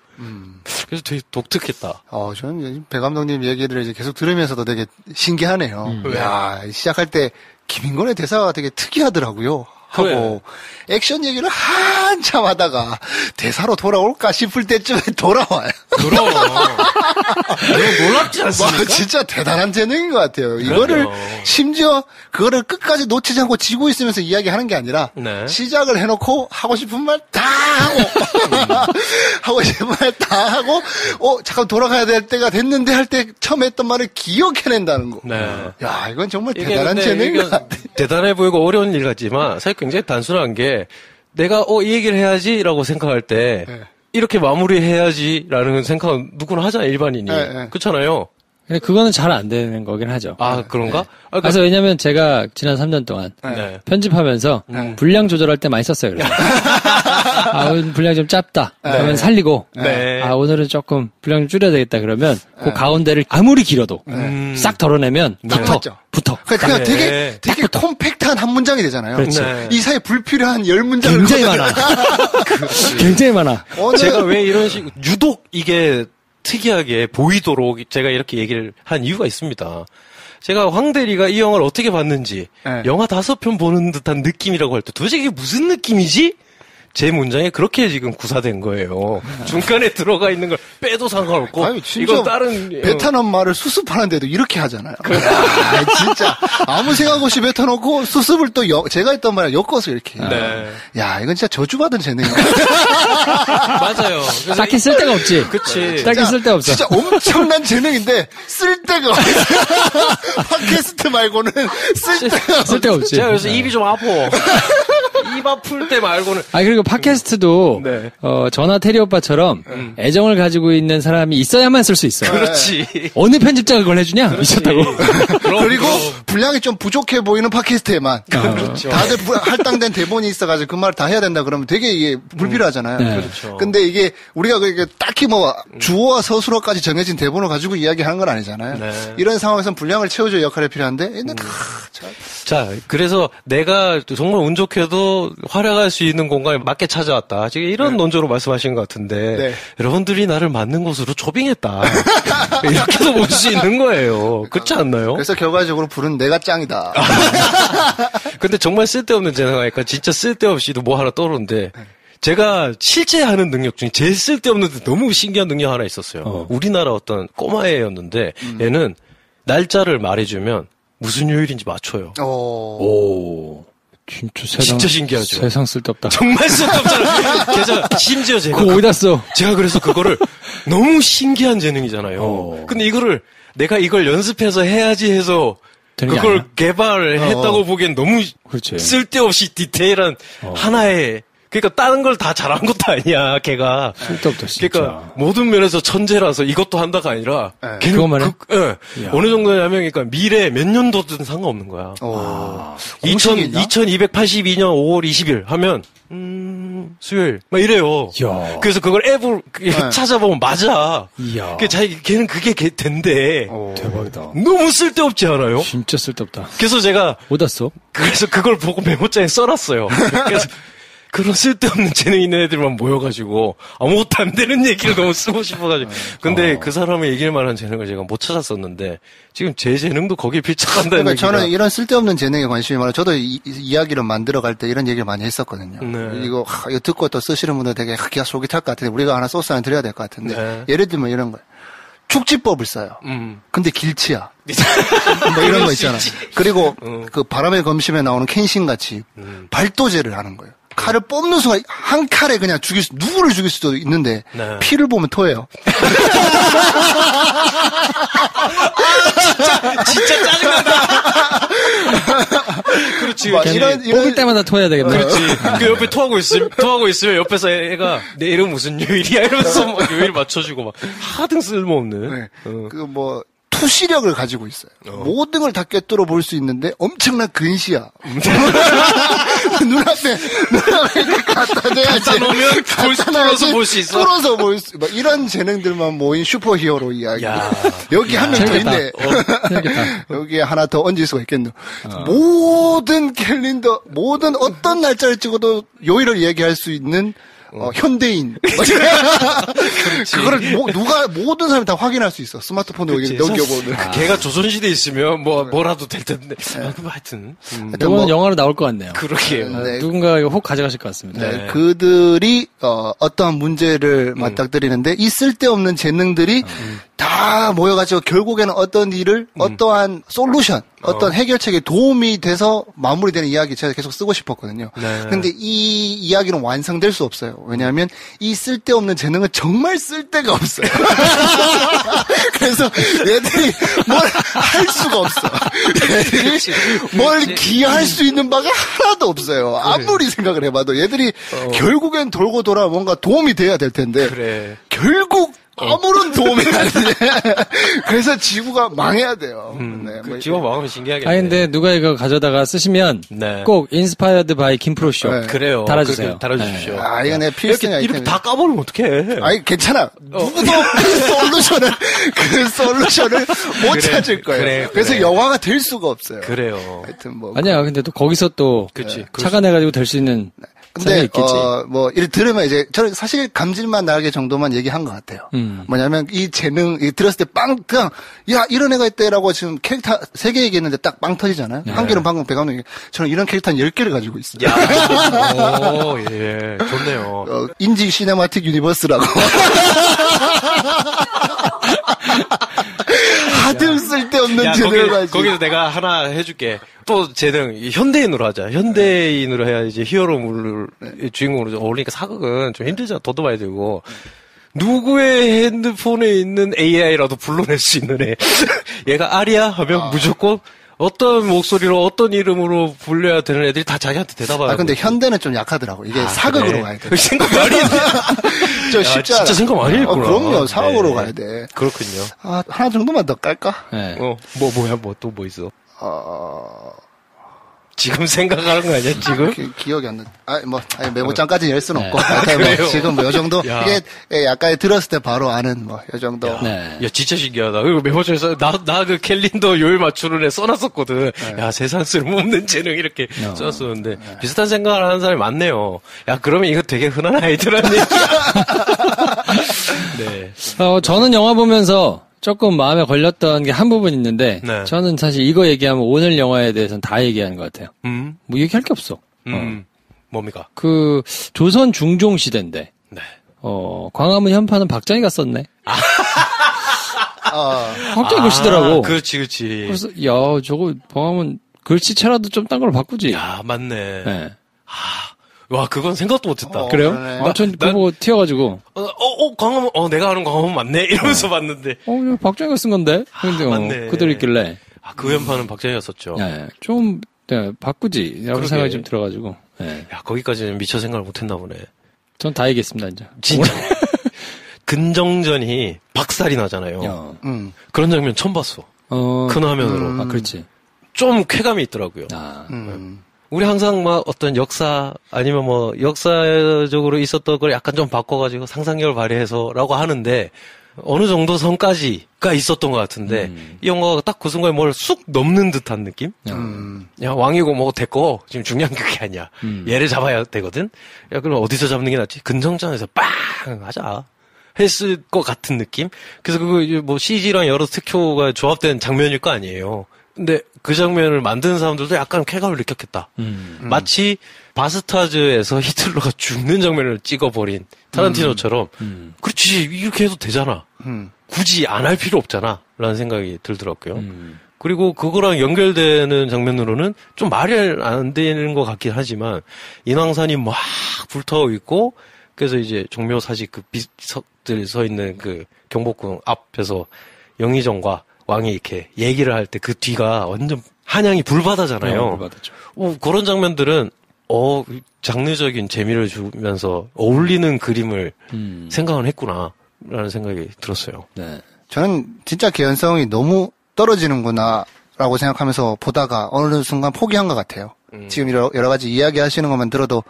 그래서 되게 독특했다.
저는 배 감독님 얘기를 이제 계속 들으면서도 되게 신기하네요. 야, 시작할 때 김인권의 대사가 되게 특이하더라고요. 하고 액션 얘기를 한참 하다가 대사로 돌아올까 싶을 때쯤에 돌아와요.
놀랍지 않습니까?
진짜 대단한 재능인 것 같아요. 이거를 심지어 그거를 끝까지 놓치지 않고 지고 있으면서 이야기하는 게 아니라 시작을 해놓고 하고 싶은 말 다 하고 하고 싶은 말 다 하고 잠깐 돌아가야 될 때가 됐는데 할 때 처음 했던 말을 기억해낸다는 거. 야, 이건 정말 대단한 재능인 것 같아요.
대단해 보이고 어려운 일 같지만 사실 굉장히 단순한 게 내가 이 얘기를 해야지라고 생각할 때 이렇게 마무리해야지라는 생각은 누구나 하잖아요, 일반인이. 그렇잖아요.
근데 그거는 잘 안 되는 거긴 하죠.
그런가?
그래서 왜냐면 제가 지난 3년 동안 편집하면서 분량 조절할 때 많이 썼어요. 그래서. 오늘 분량 좀 짧다. 그러면 살리고. 오늘은 조금 분량 좀 줄여야 되겠다. 그러면 그 가운데를 아무리 길어도 싹 덜어내면 붙어.
그냥 되게 콤팩트한 한 문장이 되잖아요.
그렇지.
이 사이에 불필요한 10문장을
굉장히 많아. 굉장히 많아.
제가 왜 이런 유독 이게 특이하게 보이도록 제가 이렇게 얘기를 한 이유가 있습니다. 제가 황 대리가 이 영화를 어떻게 봤는지 영화 5편 보는 듯한 느낌이라고 할 때 도대체 이게 무슨 느낌이지? 제 문장에 그렇게 지금 구사된 거예요. 중간에 들어가 있는 걸 빼도 상관없고 이건 다른
뱉어놓은 말을 수습하는데도 이렇게 하잖아요. 진짜 아무 생각 없이 뱉어놓고 수습을 또 제가 했던 말을 엮어서 이렇게 야, 이건 진짜 저주받은 재능이야.
맞아요.
딱히 쓸데가 없지.
그치.
딱히 쓸데가 없어.
진짜 엄청난 재능인데 쓸데가 없어. 팟캐스트 말고는 쓸데가
없지.
제가 그래서 입이 좀 아파. 입 아플 때 말고는.
그리고 팟캐스트도,
네.
전화 테리 오빠처럼 애정을 가지고 있는 사람이 있어야만 쓸 수 있어요.
그렇지.
어느 편집자가 그걸 해주냐? 미쳤다고.
그리고 분량이 좀 부족해 보이는 팟캐스트에만.
그렇죠.
다들 할당된 대본이 있어가지고 그 말 다 해야 된다 그러면 되게 이게 불필요하잖아요.
네.
그렇죠.
근데 이게 우리가 딱히 뭐 주어와 서술어까지 정해진 대본을 가지고 이야기하는 건 아니잖아요.
네.
이런 상황에서는 분량을 채워줄 역할이 필요한데,
자, 그래서 내가 정말 운 좋게도 활약할 수 있는 공간에 맞게 찾아왔다. 지금 이런 논조로 말씀하신 것 같은데, 여러분들이 나를 맞는 곳으로 초빙했다. 이렇게도 볼 수 있는 거예요. 그렇지 않나요?
그래서 결과적으로 부른 내가 짱이다.
근데 정말 쓸데없는 재능하니까 진짜 쓸데없이도 뭐 하나 떠오르는데, 제가 실제 하는 능력 중에 제일 쓸데없는데 너무 신기한 능력 하나 있었어요. 우리나라 어떤 꼬마애였는데, 얘는 날짜를 말해주면 무슨 요일인지 맞춰요.
오.
진짜 신기하죠.
세상 쓸데없다.
정말 쓸데없잖아. 심지어 제가.
그거 어디다 써?
제가 그래서 그거를 너무 신기한 재능이잖아요. 근데 내가 이걸 연습해서 해야지 해서 그걸 개발을 했다고 보기엔 너무
그렇지.
쓸데없이 디테일한 하나의 그러니까 다른 걸 다 잘한 것도 아니야, 걔가.
쓸데없다, 진짜.
그러니까 모든 면에서 천재라서 이것도 한다가 아니라 걔는
그것만 해?
어느 정도냐면 그러니까 미래 몇 년도든 상관없는 거야. 2282년 5월 20일 하면 수요일 막 이래요.
이야.
그래서 그걸 앱을 찾아보면 맞아.
이야.
걔는 그게 된대.
대박이다.
너무 쓸데없지 않아요?
진짜 쓸데없다.
그래서 제가
어디다 써?
그래서 그걸 보고 메모장에 써놨어요. 그래서 그런 쓸데없는 재능 있는 애들만 모여가지고 아무것도 안 되는 얘기를 너무 쓰고 싶어가지고. 근데 그 사람의 얘기할 만한 재능을 제가 못 찾았었는데 지금 제 재능도 거기에 필착한다는
그러니까 저는 이런 쓸데없는 재능에 관심이 많아요. 저도 이야기를 만들어갈 때 이런 얘기를 많이 했었거든요.
네.
이거 듣고 또 쓰시는 분들 되게 기가 솔깃할 것 같은데 우리가 하나 소스 하나 드려야 될 것 같은데
네.
예를 들면 이런 거예요. 축지법을 써요. 근데 길치야. 뭐 이런 거 있잖아. 그리고 그 바람의 검심에 나오는 켄신 같이 발도제를 하는 거예요. 칼을 뽑는 순간 한 칼에 그냥 누구를 죽일 수도 있는데 피를 보면 토해요.
진짜 짜증난다. 그렇지.
이런 뽑을 때마다 토해야 되겠네.
그렇지. 그 옆에 토하고 있으면 옆에서 애가 내 이름 무슨 요일이야 이러면서 막 요일 맞춰주고 막 하등 쓸모없는.
그 투시력을 가지고 있어요. 모든 걸 다 꿰뚫어 볼 수 있는데 엄청난 근시야. 눈앞에 갖다 대야지.
갖다 놓으면 뚫어서 볼 수 있어.
뚫어서 볼 수. 막 이런 재능들만 모인 슈퍼히어로 이야기. 여기 한 명 더 있네. 여기에 하나 더 얹을 수가 있겠네. 모든 캘린더, 모든 어떤 날짜를 찍어도 요일을 얘기할 수 있는 현대인. 그거를 모든 사람이 다 확인할 수 있어. 스마트폰으로 넘겨보면.
걔가 조선시대에 있으면 뭐라도 될 텐데. 하여튼.
이거는 영화로 나올 것 같네요.
그러게요.
네.
누군가 이거 혹 가져가실 것 같습니다.
네. 그들이 어떠한 문제를 맞닥뜨리는데 이 쓸데없는 재능들이 다 모여가지고 결국에는 어떤 일을 어떠한 솔루션, 어떤 해결책에 도움이 돼서 마무리되는 이야기 제가 계속 쓰고 싶었거든요. 근데 이 이야기는 완성될 수 없어요. 왜냐하면 이 쓸데없는 재능은 정말 쓸데가 없어요. 그래서 얘들이 뭘 할 수가 없어. 얘들이 뭘 기여할 수 있는 바가 하나도 없어요. 아무리 생각을 해봐도 얘들이 결국엔 돌고 돌아 뭔가 도움이 돼야 될 텐데 결국 아무런 도움이 안 돼. 그래서 지구가 망해야 돼요.
네, 뭐 지구가 망하면 신기하겠네.
근데 누가 이거 가져다가 쓰시면 꼭 인스파이어드 바이 김프로쇼
그래요.
달아주세요.
달아주십시오.
이거 내 필승 아이템.
이렇게 다 까버리면 어떡해.
괜찮아. 누구도 그 솔루션을 못 찾을 거예요. 그래서 영화가 될 수가 없어요.
그래요.
하여튼
아니야. 근데 또 거기서 또 착안해가지고 될 수 있는
근데 이를 들으면 이제 저는 사실 감질만 나게 정도만 얘기한 것 같아요. 뭐냐면 이 재능 들었을 때 그냥 이런 애가 있대라고 지금 캐릭터 3개 얘기했는데 딱 빵 터지잖아요. 한 개는 방금 배감독이 저는 이런 캐릭터 한 10개를 가지고 있어요.
오, 예, 좋네요.
인지 시네마틱 유니버스라고. 하등 쓸데없는 재능을 가지고.
거기서 내가 하나 해줄게. 또 재능, 현대인으로 하자. 현대인으로 해야 이제 히어로물 주인공으로 어울리니까 사극은 좀 힘들잖아. 더 봐야 되고. 누구의 핸드폰에 있는 AI라도 불러낼 수 있는 애. 얘가 아리야 하면 무조건 어떤 목소리로 어떤 이름으로 불려야 되는 애들이 다 자기한테 대답하고.
근데 현대는 좀 약하더라고. 이게 사극으로
그래?
가야 돼.
생각 많이 했네.
좀 쉽지 않아.
진짜 생각 많이 했구나.
그럼요. 사극으로 가야 돼.
그렇군요.
하나 정도만 더 깔까?
네.
뭐야, 또 뭐 있어? 지금 생각하는 거 아니야, 지금?
기억이 안 나. 메모장까지 열 수는 없고. 지금 요 정도?
야.
이게 약간 들었을 때 바로 아는 요 정도.
야, 진짜 신기하다. 그리고 메모장에서 나 그 캘린더 요일 맞추는 애 써놨었거든. 야, 세상 쓸모없는 재능 이렇게 써놨었는데. 비슷한 생각을 하는 사람이 많네요. 야, 그러면 이거 되게 흔한 아이들한 얘기야. 네.
저는 영화 보면서 조금 마음에 걸렸던 게 한 부분 있는데,
네.
저는 사실 이거 얘기하면 오늘 영화에 대해서는 다 얘기하는 것 같아요. 뭐 얘기할 게 없어.
뭡니까?
조선 중종 시대인데,
네.
광화문 현판은 박정희가 썼네. 박정희 글씨더라고.
그렇지.
그래서, 저거 광화문 글씨체라도 좀 딴 걸로 바꾸지.
야, 맞네.
네.
와, 그건 생각도 못했다.
그래요?
그러네.
전 그거 보고 튀어가지고.
광화문, 내가 아는 광화문 맞네? 이러면서 봤는데.
이거 박정희가 쓴 건데? 근데,
맞네.
그대로 있길래.
그 연판은 박정희가 썼죠.
네, 좀, 바꾸지. 라고 생각이 좀 들어가지고. 네.
야, 거기까지는 미처 생각을 못했나 보네.
전 다 얘기했습니다, 이제.
진짜. 근정전이 박살이 나잖아요. 그런 장면 처음 봤어. 큰 화면으로.
그렇지.
좀 쾌감이 있더라고요. 우리 항상 막 어떤 역사 아니면 뭐 역사적으로 있었던 걸 약간 좀 바꿔가지고 상상력을 발휘해서라고 하는데 어느 정도 선까지가 있었던 것 같은데 이 영화가 딱 그 순간에 뭘 쑥 넘는 듯한 느낌? 야, 왕이고 뭐고 됐고 지금 중요한 게 그게 아니야. 얘를 잡아야 되거든? 야, 그럼 어디서 잡는 게 낫지? 근정전에서 빵! 하자. 했을 것 같은 느낌? 그래서 그거 뭐 CG랑 여러 특효가 조합된 장면일 거 아니에요. 근데 그 장면을 만드는 사람들도 약간 쾌감을 느꼈겠다. 마치 바스타즈에서 히틀러가 죽는 장면을 찍어버린 타란티노처럼 그렇지 이렇게 해도 되잖아. 굳이 안 할 필요 없잖아 라는 생각이 들더라고요. 그리고 그거랑 연결되는 장면으로는 좀 말이 안 되는 것 같긴 하지만 인왕산이 막 불타고 있고 그래서 이제 종묘사직 그 비석들 서 있는 그 경복궁 앞에서 영의정과 왕이 이렇게 얘기를 할 때 그 뒤가 완전 한양이 불바다잖아요.
불바다죠.
그런 장면들은 장르적인 재미를 주면서 어울리는 그림을 생각을 했구나라는 생각이 들었어요.
네.
저는 진짜 개연성이 너무 떨어지는구나라고 생각하면서 보다가 어느 순간 포기한 것 같아요. 지금 여러 가지 이야기하시는 것만 들어도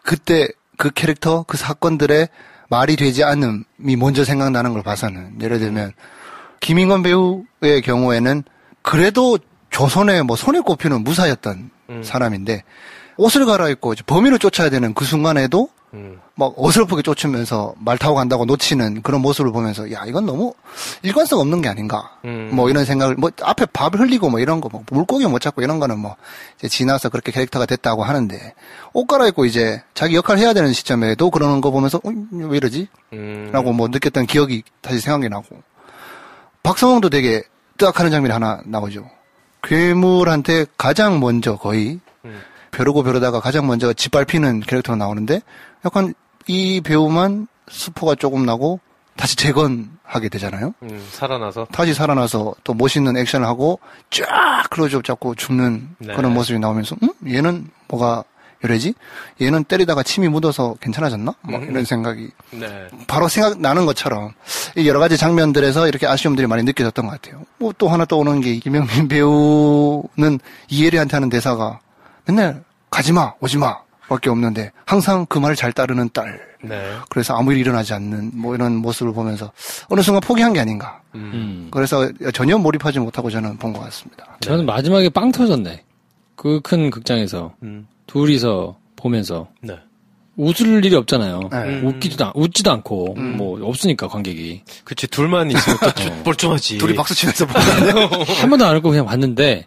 그때 그 캐릭터, 그 사건들의 말이 되지 않음이 먼저 생각나는 걸 봐서는 예를 들면 김인권 배우의 경우에는 그래도 조선의 뭐 손에 꼽히는 무사였던 사람인데 옷을 갈아입고 범인을 쫓아야 되는 그 순간에도 막 어설프게 쫓으면서 말 타고 간다고 놓치는 그런 모습을 보면서 야 이건 너무 일관성 없는 게 아닌가 뭐 이런 생각을 뭐 앞에 밥을 흘리고 뭐 이런 거 뭐 물고기 못 잡고 이런 거는 뭐 이제 지나서 그렇게 캐릭터가 됐다고 하는데 옷 갈아입고 이제 자기 역할을 해야 되는 시점에도 그러는 거 보면서 왜 이러지? 라고 뭐 느꼈던 기억이 다시 생각이 나고 박성웅도 되게 뜨악하는 장면이 하나 나오죠. 괴물한테 가장 먼저 거의 벼르고 벼르다가 가장 먼저 짓밟히는 캐릭터가 나오는데 약간 이 배우만 스포가 조금 나고 다시 재건하게 되잖아요.
살아나서
다시 살아나서 또 멋있는 액션을 하고 쫙 클로즈업 잡고 죽는 그런 모습이 나오면서 얘는 뭐가 이러지? 얘는 때리다가 침이 묻어서 괜찮아졌나? 막 이런 생각이 바로 생각나는 것처럼 이 여러 가지 장면들에서 이렇게 아쉬움들이 많이 느껴졌던 것 같아요. 뭐 또 하나 떠오르는 게 김영민 배우는 이혜리한테 하는 대사가 맨날 가지마, 오지마 밖에 없는데 항상 그 말을 잘 따르는 딸. 그래서 아무 일이 일어나지 않는 뭐 이런 모습을 보면서 어느 순간 포기한 게 아닌가. 그래서 전혀 몰입하지 못하고 저는 본 것 같습니다.
저는 마지막에 빵 터졌네. 그 큰 극장에서 둘이서 보면서 웃을 일이 없잖아요. 웃지도 않고 뭐 없으니까 관객이.
그치 둘만 있으면 또 뻘쭘하지.
둘이 박수 치면서 보는데
한 번도 안 웃고 그냥 봤는데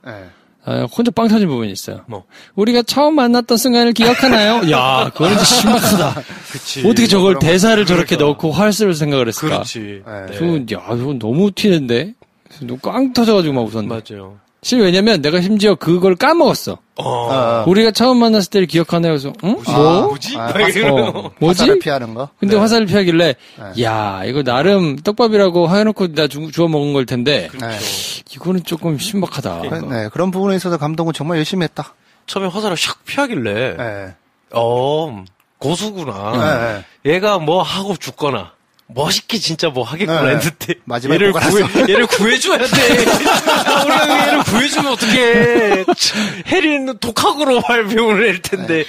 혼자 빵 터진 부분이 있어요. 뭐 우리가 처음 만났던 순간을 기억하나요? 야, 그건 진짜 신박하다.
그치.
어떻게 저걸 대사를 저렇게 넣고 활쓸 생각을 했을까?
그렇지.
저거 너무 튀는데 꽝 터져가지고 막 웃었네.
맞아요.
왜냐면 내가 심지어 그걸 까먹었어. 우리가 처음 만났을 때를 기억하네. 그래서, 응?
뭐지?
뭐지?
화살을 피하는 거?
근데 화살을 피하길래, 야, 이거 나름 떡밥이라고 해놓고 나 주워 먹은 걸 텐데, 이거는 조금 신박하다.
네, 그런 부분에 있어서 감독은 정말 열심히 했다.
처음에 화살을 샥 피하길래, 고수구나. 얘가 뭐 하고 죽거나, 멋있게 진짜 뭐 하겠구나 했는데 얘를 구해줘야 돼. 우리가 얘를 구해주면 어떡해. 해리는 독학으로 발명을 할 텐데.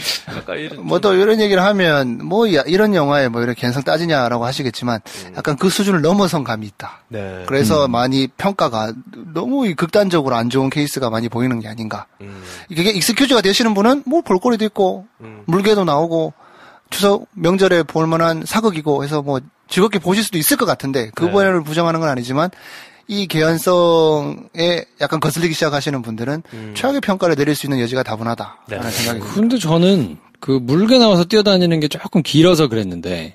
뭐 또 이런 얘기를 하면 뭐 이런 영화에 뭐 이렇게 개성 따지냐라고 하시겠지만 약간 그 수준을 넘어선 감이 있다.
네.
그래서 많이 평가가 너무 극단적으로 안 좋은 케이스가 많이 보이는 게 아닌가. 이게 익스큐즈가 되시는 분은 뭐 볼거리도 있고 물개도 나오고 추석 명절에 볼만한 사극이고 해서 뭐 즐겁게 보실 수도 있을 것 같은데 그 부분을 부정하는 건 아니지만 이 개연성에 약간 거슬리기 시작하시는 분들은 최악의 평가를 내릴 수 있는 여지가 다분하다라는 생각이 듭니다.
근데 저는 그 물개 나와서 뛰어다니는 게 조금 길어서 그랬는데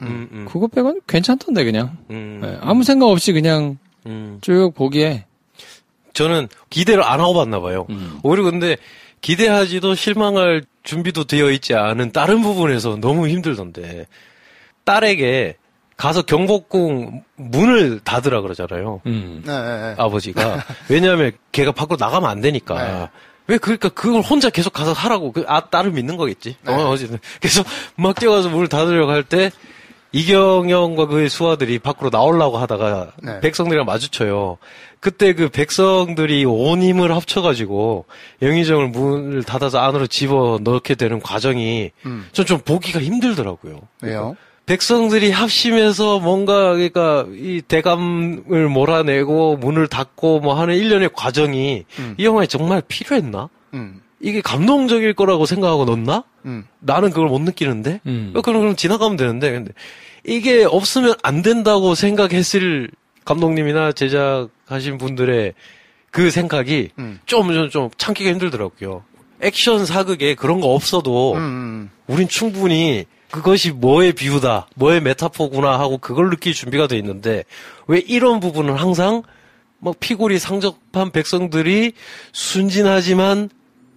그거 빼고는 괜찮던데 그냥 아무 생각 없이 그냥 쭉 보기에
저는 기대를 안 하고 봤나 봐요. 오히려 근데 기대하지도 실망할 준비도 되어 있지 않은 다른 부분에서 너무 힘들던데 딸에게 가서 경복궁 문을 닫으라 그러잖아요. 아버지가. 왜냐하면 걔가 밖으로 나가면 안 되니까. 그러니까 그걸 혼자 계속 가서 하라고. 딸을 믿는 거겠지. 어쨌든. 그래서 막 뛰어가서 문을 닫으려고 할 때 이경영과 그의 수하들이 밖으로 나오려고 하다가 백성들이랑 마주쳐요. 그때 그 백성들이 온 힘을 합쳐가지고 영의정을 문을 닫아서 안으로 집어 넣게 되는 과정이 전 좀 보기가 힘들더라고요.
왜요?
백성들이 합심해서 뭔가 그러니까 이 대감을 몰아내고 문을 닫고 뭐 하는 일련의 과정이 이 영화에 정말 필요했나? 이게 감동적일 거라고 생각하고 넣었나? 나는 그걸 못 느끼는데? 그럼 지나가면 되는데 근데 이게 없으면 안 된다고 생각했을 감독님이나 제작하신 분들의 그 생각이 좀 참기가 힘들더라고요. 액션 사극에 그런 거 없어도 우린 충분히 그것이 뭐의 비유다, 뭐의 메타포구나 하고 그걸 느낄 준비가 돼 있는데 왜 이런 부분은 항상 막 피골이 상접한 백성들이 순진하지만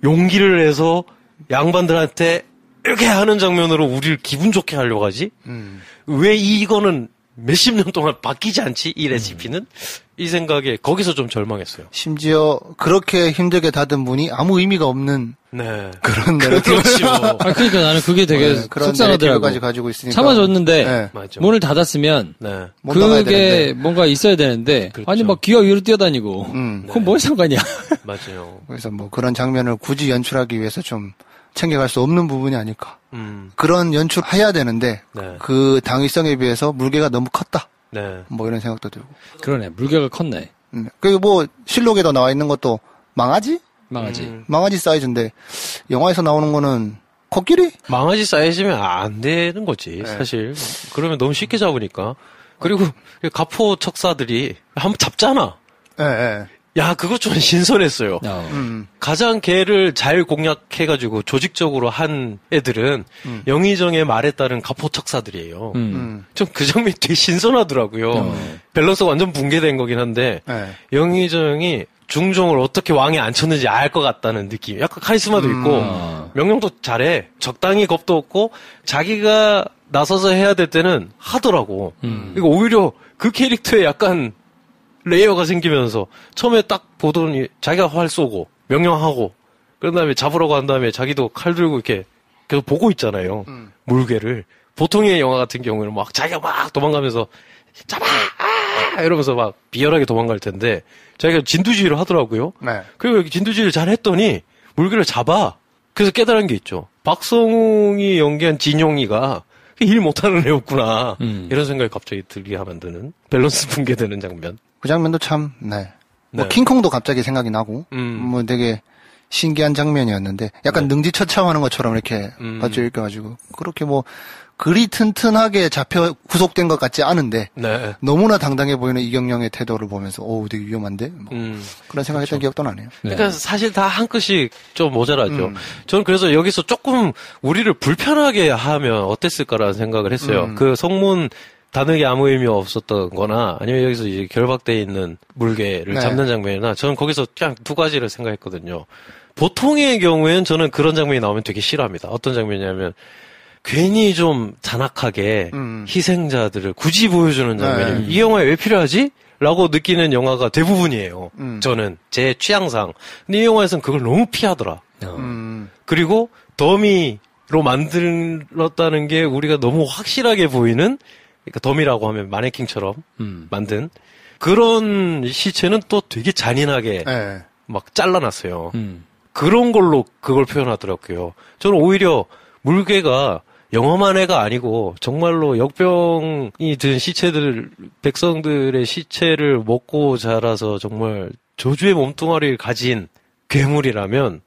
용기를 내서 양반들한테 이렇게 하는 장면으로 우리를 기분 좋게 하려고 하지? 왜 이거는 몇십 년 동안 바뀌지 않지? 이 레시피는? 이 생각에 거기서 좀 절망했어요.
심지어 그렇게 힘들게 닫은 문이 아무 의미가 없는 그런
그렇죠.
그러니까 나는 그게 되게 속상하더라고.
가지고 있으니까
참아줬는데 문을 닫았으면 그게 뭔가 있어야 되는데 그렇죠. 아니 막 기어 위로 뛰어다니고 그건 뭔 상관이야.
맞아요.
그래서 뭐 그런 장면을 굳이 연출하기 위해서 좀 챙겨갈 수 없는 부분이 아닐까. 그런 연출 해야 되는데 그 당위성에 비해서 물개가 너무 컸다. 뭐 이런 생각도 들고.
그러네. 물개가 컸네.
그리고 뭐 실록에도 나와 있는 것도 망아지 사이즈인데 영화에서 나오는 거는 코끼리?
망아지 사이즈면 안 되는 거지 사실. 그러면 너무 쉽게 잡으니까. 그리고 가포 척사들이 한번 잡잖아. 야, 그거 좀 신선했어요. 가장 걔를 잘 공략해가지고 조직적으로 한 애들은 영의정의 말에 따른 가포척사들이에요. 좀 그 장면이 되게 신선하더라고요. 밸런스가 완전 붕괴된 거긴 한데 영의정이 중종을 어떻게 왕에 앉혔는지 알 것 같다는 느낌. 약간 카리스마도 있고 명령도 잘해. 적당히 겁도 없고 자기가 나서서 해야 될 때는 하더라고. 그러니까 오히려 그 캐릭터에 약간 레이어가 생기면서 처음에 딱 보더니 자기가 활 쏘고 명령하고 그런 다음에 잡으라고 한 다음에 자기도 칼 들고 이렇게 계속 보고 있잖아요. 물개를. 보통의 영화 같은 경우는 막 자기가 막 도망가면서 잡아! 이러면서 막 비열하게 도망갈 텐데 자기가 진두지휘를 하더라고요. 그리고 진두지휘를 잘 했더니 물개를 잡아. 그래서 깨달은 게 있죠. 박성웅이 연기한 진용이가 일 못하는 애였구나. 이런 생각이 갑자기 들게 만드는 밸런스 붕괴되는 장면.
그 장면도 참, 뭐, 킹콩도 갑자기 생각이 나고, 뭐 되게 신기한 장면이었는데, 약간 능지처참하는 것처럼 이렇게 받쳐 읽혀가지고, 그렇게 뭐, 그리 튼튼하게 잡혀 구속된 것 같지 않은데, 너무나 당당해 보이는 이경영의 태도를 보면서, 어우, 되게 위험한데? 뭐 그런 생각했던 기억도 나네요.
그러니까 사실 다 한 끗씩 좀 모자라죠. 저는 그래서 여기서 조금 우리를 불편하게 하면 어땠을까라는 생각을 했어요. 그 성문, 다능이 아무 의미 없었던 거나 아니면 여기서 이제 결박되어 있는 물개를 잡는 장면이나 저는 거기서 그냥 두 가지를 생각했거든요. 보통의 경우에는 저는 그런 장면이 나오면 되게 싫어합니다. 어떤 장면이냐면 괜히 좀 잔악하게 희생자들을 굳이 보여주는 장면이 이 영화에 왜 필요하지? 라고 느끼는 영화가 대부분이에요. 저는 제 취향상. 근데 이 영화에서는 그걸 너무 피하더라. 그리고 더미로 만들었다는 게 우리가 너무 확실하게 보이는, 그러니까 더미라고 하면 마네킹처럼 만든 그런 시체는 또 되게 잔인하게 막 잘라놨어요. 그런 걸로 그걸 표현하더라고요. 저는 오히려 물개가 영험한 애가 아니고 정말로 역병이 든 시체들, 백성들의 시체를 먹고 자라서 정말 저주의 몸뚱아리를 가진 괴물이라면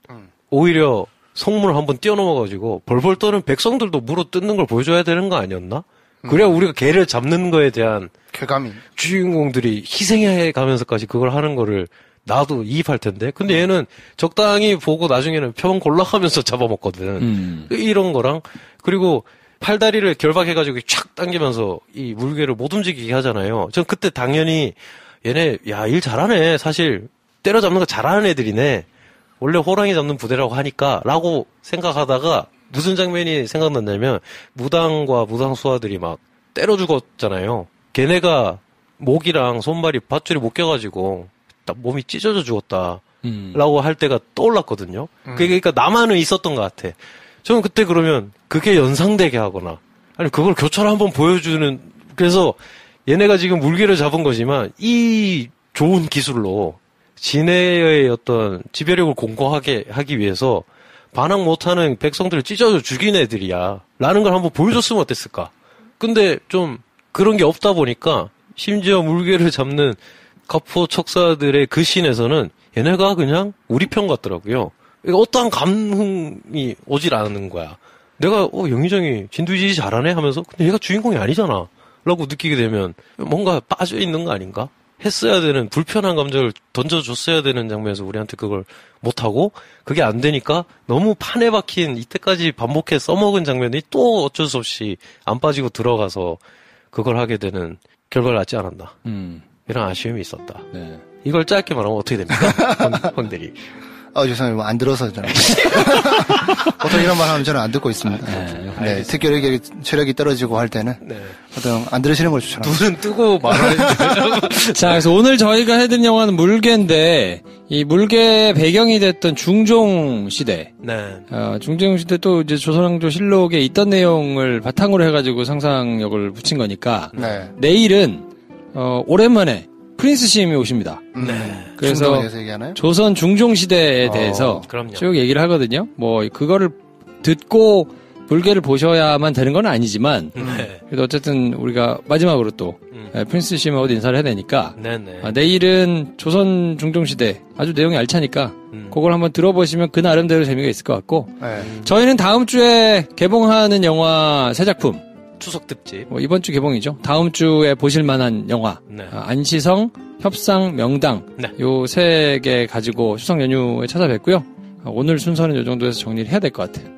오히려 성문을 한번 뛰어넘어가지고 벌벌 떠는 백성들도 물어 뜯는 걸 보여줘야 되는 거 아니었나? 그래야 우리가 걔를 잡는 거에 대한
쾌감이,
주인공들이 희생해 가면서까지 그걸 하는 거를 나도 이입할 텐데. 근데 얘는 적당히 보고 나중에는 편 골라가면서 잡아먹거든. 이런 거랑, 그리고 팔다리를 결박해가지고 촥 당기면서 이 물개를 못 움직이게 하잖아요. 전 그때 당연히 얘네, 야, 일 잘하네. 사실 때려잡는 거 잘하는 애들이네. 원래 호랑이 잡는 부대라고 하니까 라고 생각하다가 무슨 장면이 생각났냐면 무당과 무당수아들이 막 때려 죽었잖아요. 걔네가 목이랑 손발이 밧줄이 못 껴가지고 몸이 찢어져 죽었다. 라고 할 때가 떠올랐거든요. 그러니까 나만은 있었던 것 같아. 저는 그때 그러면 그게 연상되게 하거나, 아니, 그걸 교차로 한번 보여주는, 그래서 얘네가 지금 물개를 잡은 거지만 이 좋은 기술로 진해의 어떤 지배력을 공고하게 하기 위해서 반항 못하는 백성들을 찢어져 죽인 애들이야. 라는 걸 한번 보여줬으면 어땠을까? 근데 좀 그런 게 없다 보니까 심지어 물개를 잡는 가포 척사들의 그 씬에서는 얘네가 그냥 우리 편 같더라고요. 어떠한 감흥이 오질 않는 거야. 내가 영의정이 진두지휘 잘하네 하면서 근데 얘가 주인공이 아니잖아 라고 느끼게 되면 뭔가 빠져있는 거 아닌가? 했어야 되는 불편한 감정을 던져줬어야 되는 장면에서 우리한테 그걸 못하고 그게 안 되니까 너무 판에 박힌 이때까지 반복해 써먹은 장면이 또 어쩔 수 없이 안 빠지고 들어가서 그걸 하게 되는 결과를 낳지 않았나. 이런 아쉬움이 있었다. 네. 이걸 짧게 말하면 어떻게 됩니까? 황대리.
죄송해요. 안 들어서 저는. 보통 이런 말 하면 저는 안 듣고 있습니다. 네, 특별히 체력이 떨어지고 할 때는. 네. 보통 안 들으시는 걸 추천합니다.
눈은 뜨고 말하는
자, 그래서 오늘 저희가 해드린 영화는 물개인데, 이 물개 배경이 됐던 중종시대. 네. 중종시대 또 이제 조선왕조 실록에 있던 내용을 바탕으로 해가지고 상상력을 붙인 거니까. 네. 내일은, 오랜만에 프린스 CM이 오십니다.
네.
그래서 조선 중종 시대에 대해서
그럼요.
쭉 얘기를 하거든요. 뭐 그거를 듣고 물개를 보셔야만 되는 건 아니지만 그래도 어쨌든 우리가 마지막으로 또 프린스 CM하고 인사를 해야 되니까 내일은 조선 중종 시대 아주 내용이 알차니까 그걸 한번 들어보시면 그 나름대로 재미가 있을 것 같고 저희는 다음 주에 개봉하는 영화 새 작품
추석 특집.
이번 주 개봉이죠. 다음 주에 보실 만한 영화. 네. 안시성, 협상, 명당. 네. 요 세 개 가지고 추석 연휴에 찾아뵙고요. 오늘 순서는 요 정도에서 정리를 해야 될 것 같아요.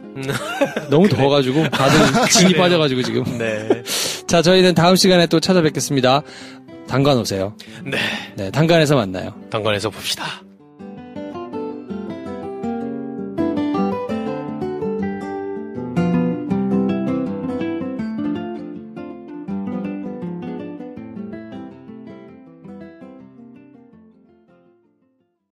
너무 더워가지고 다들 진이 빠져가지고 지금. 네. 자, 저희는 다음 시간에 또 찾아뵙겠습니다. 단관 오세요.
네.
네, 단관에서 만나요.
단관에서 봅시다.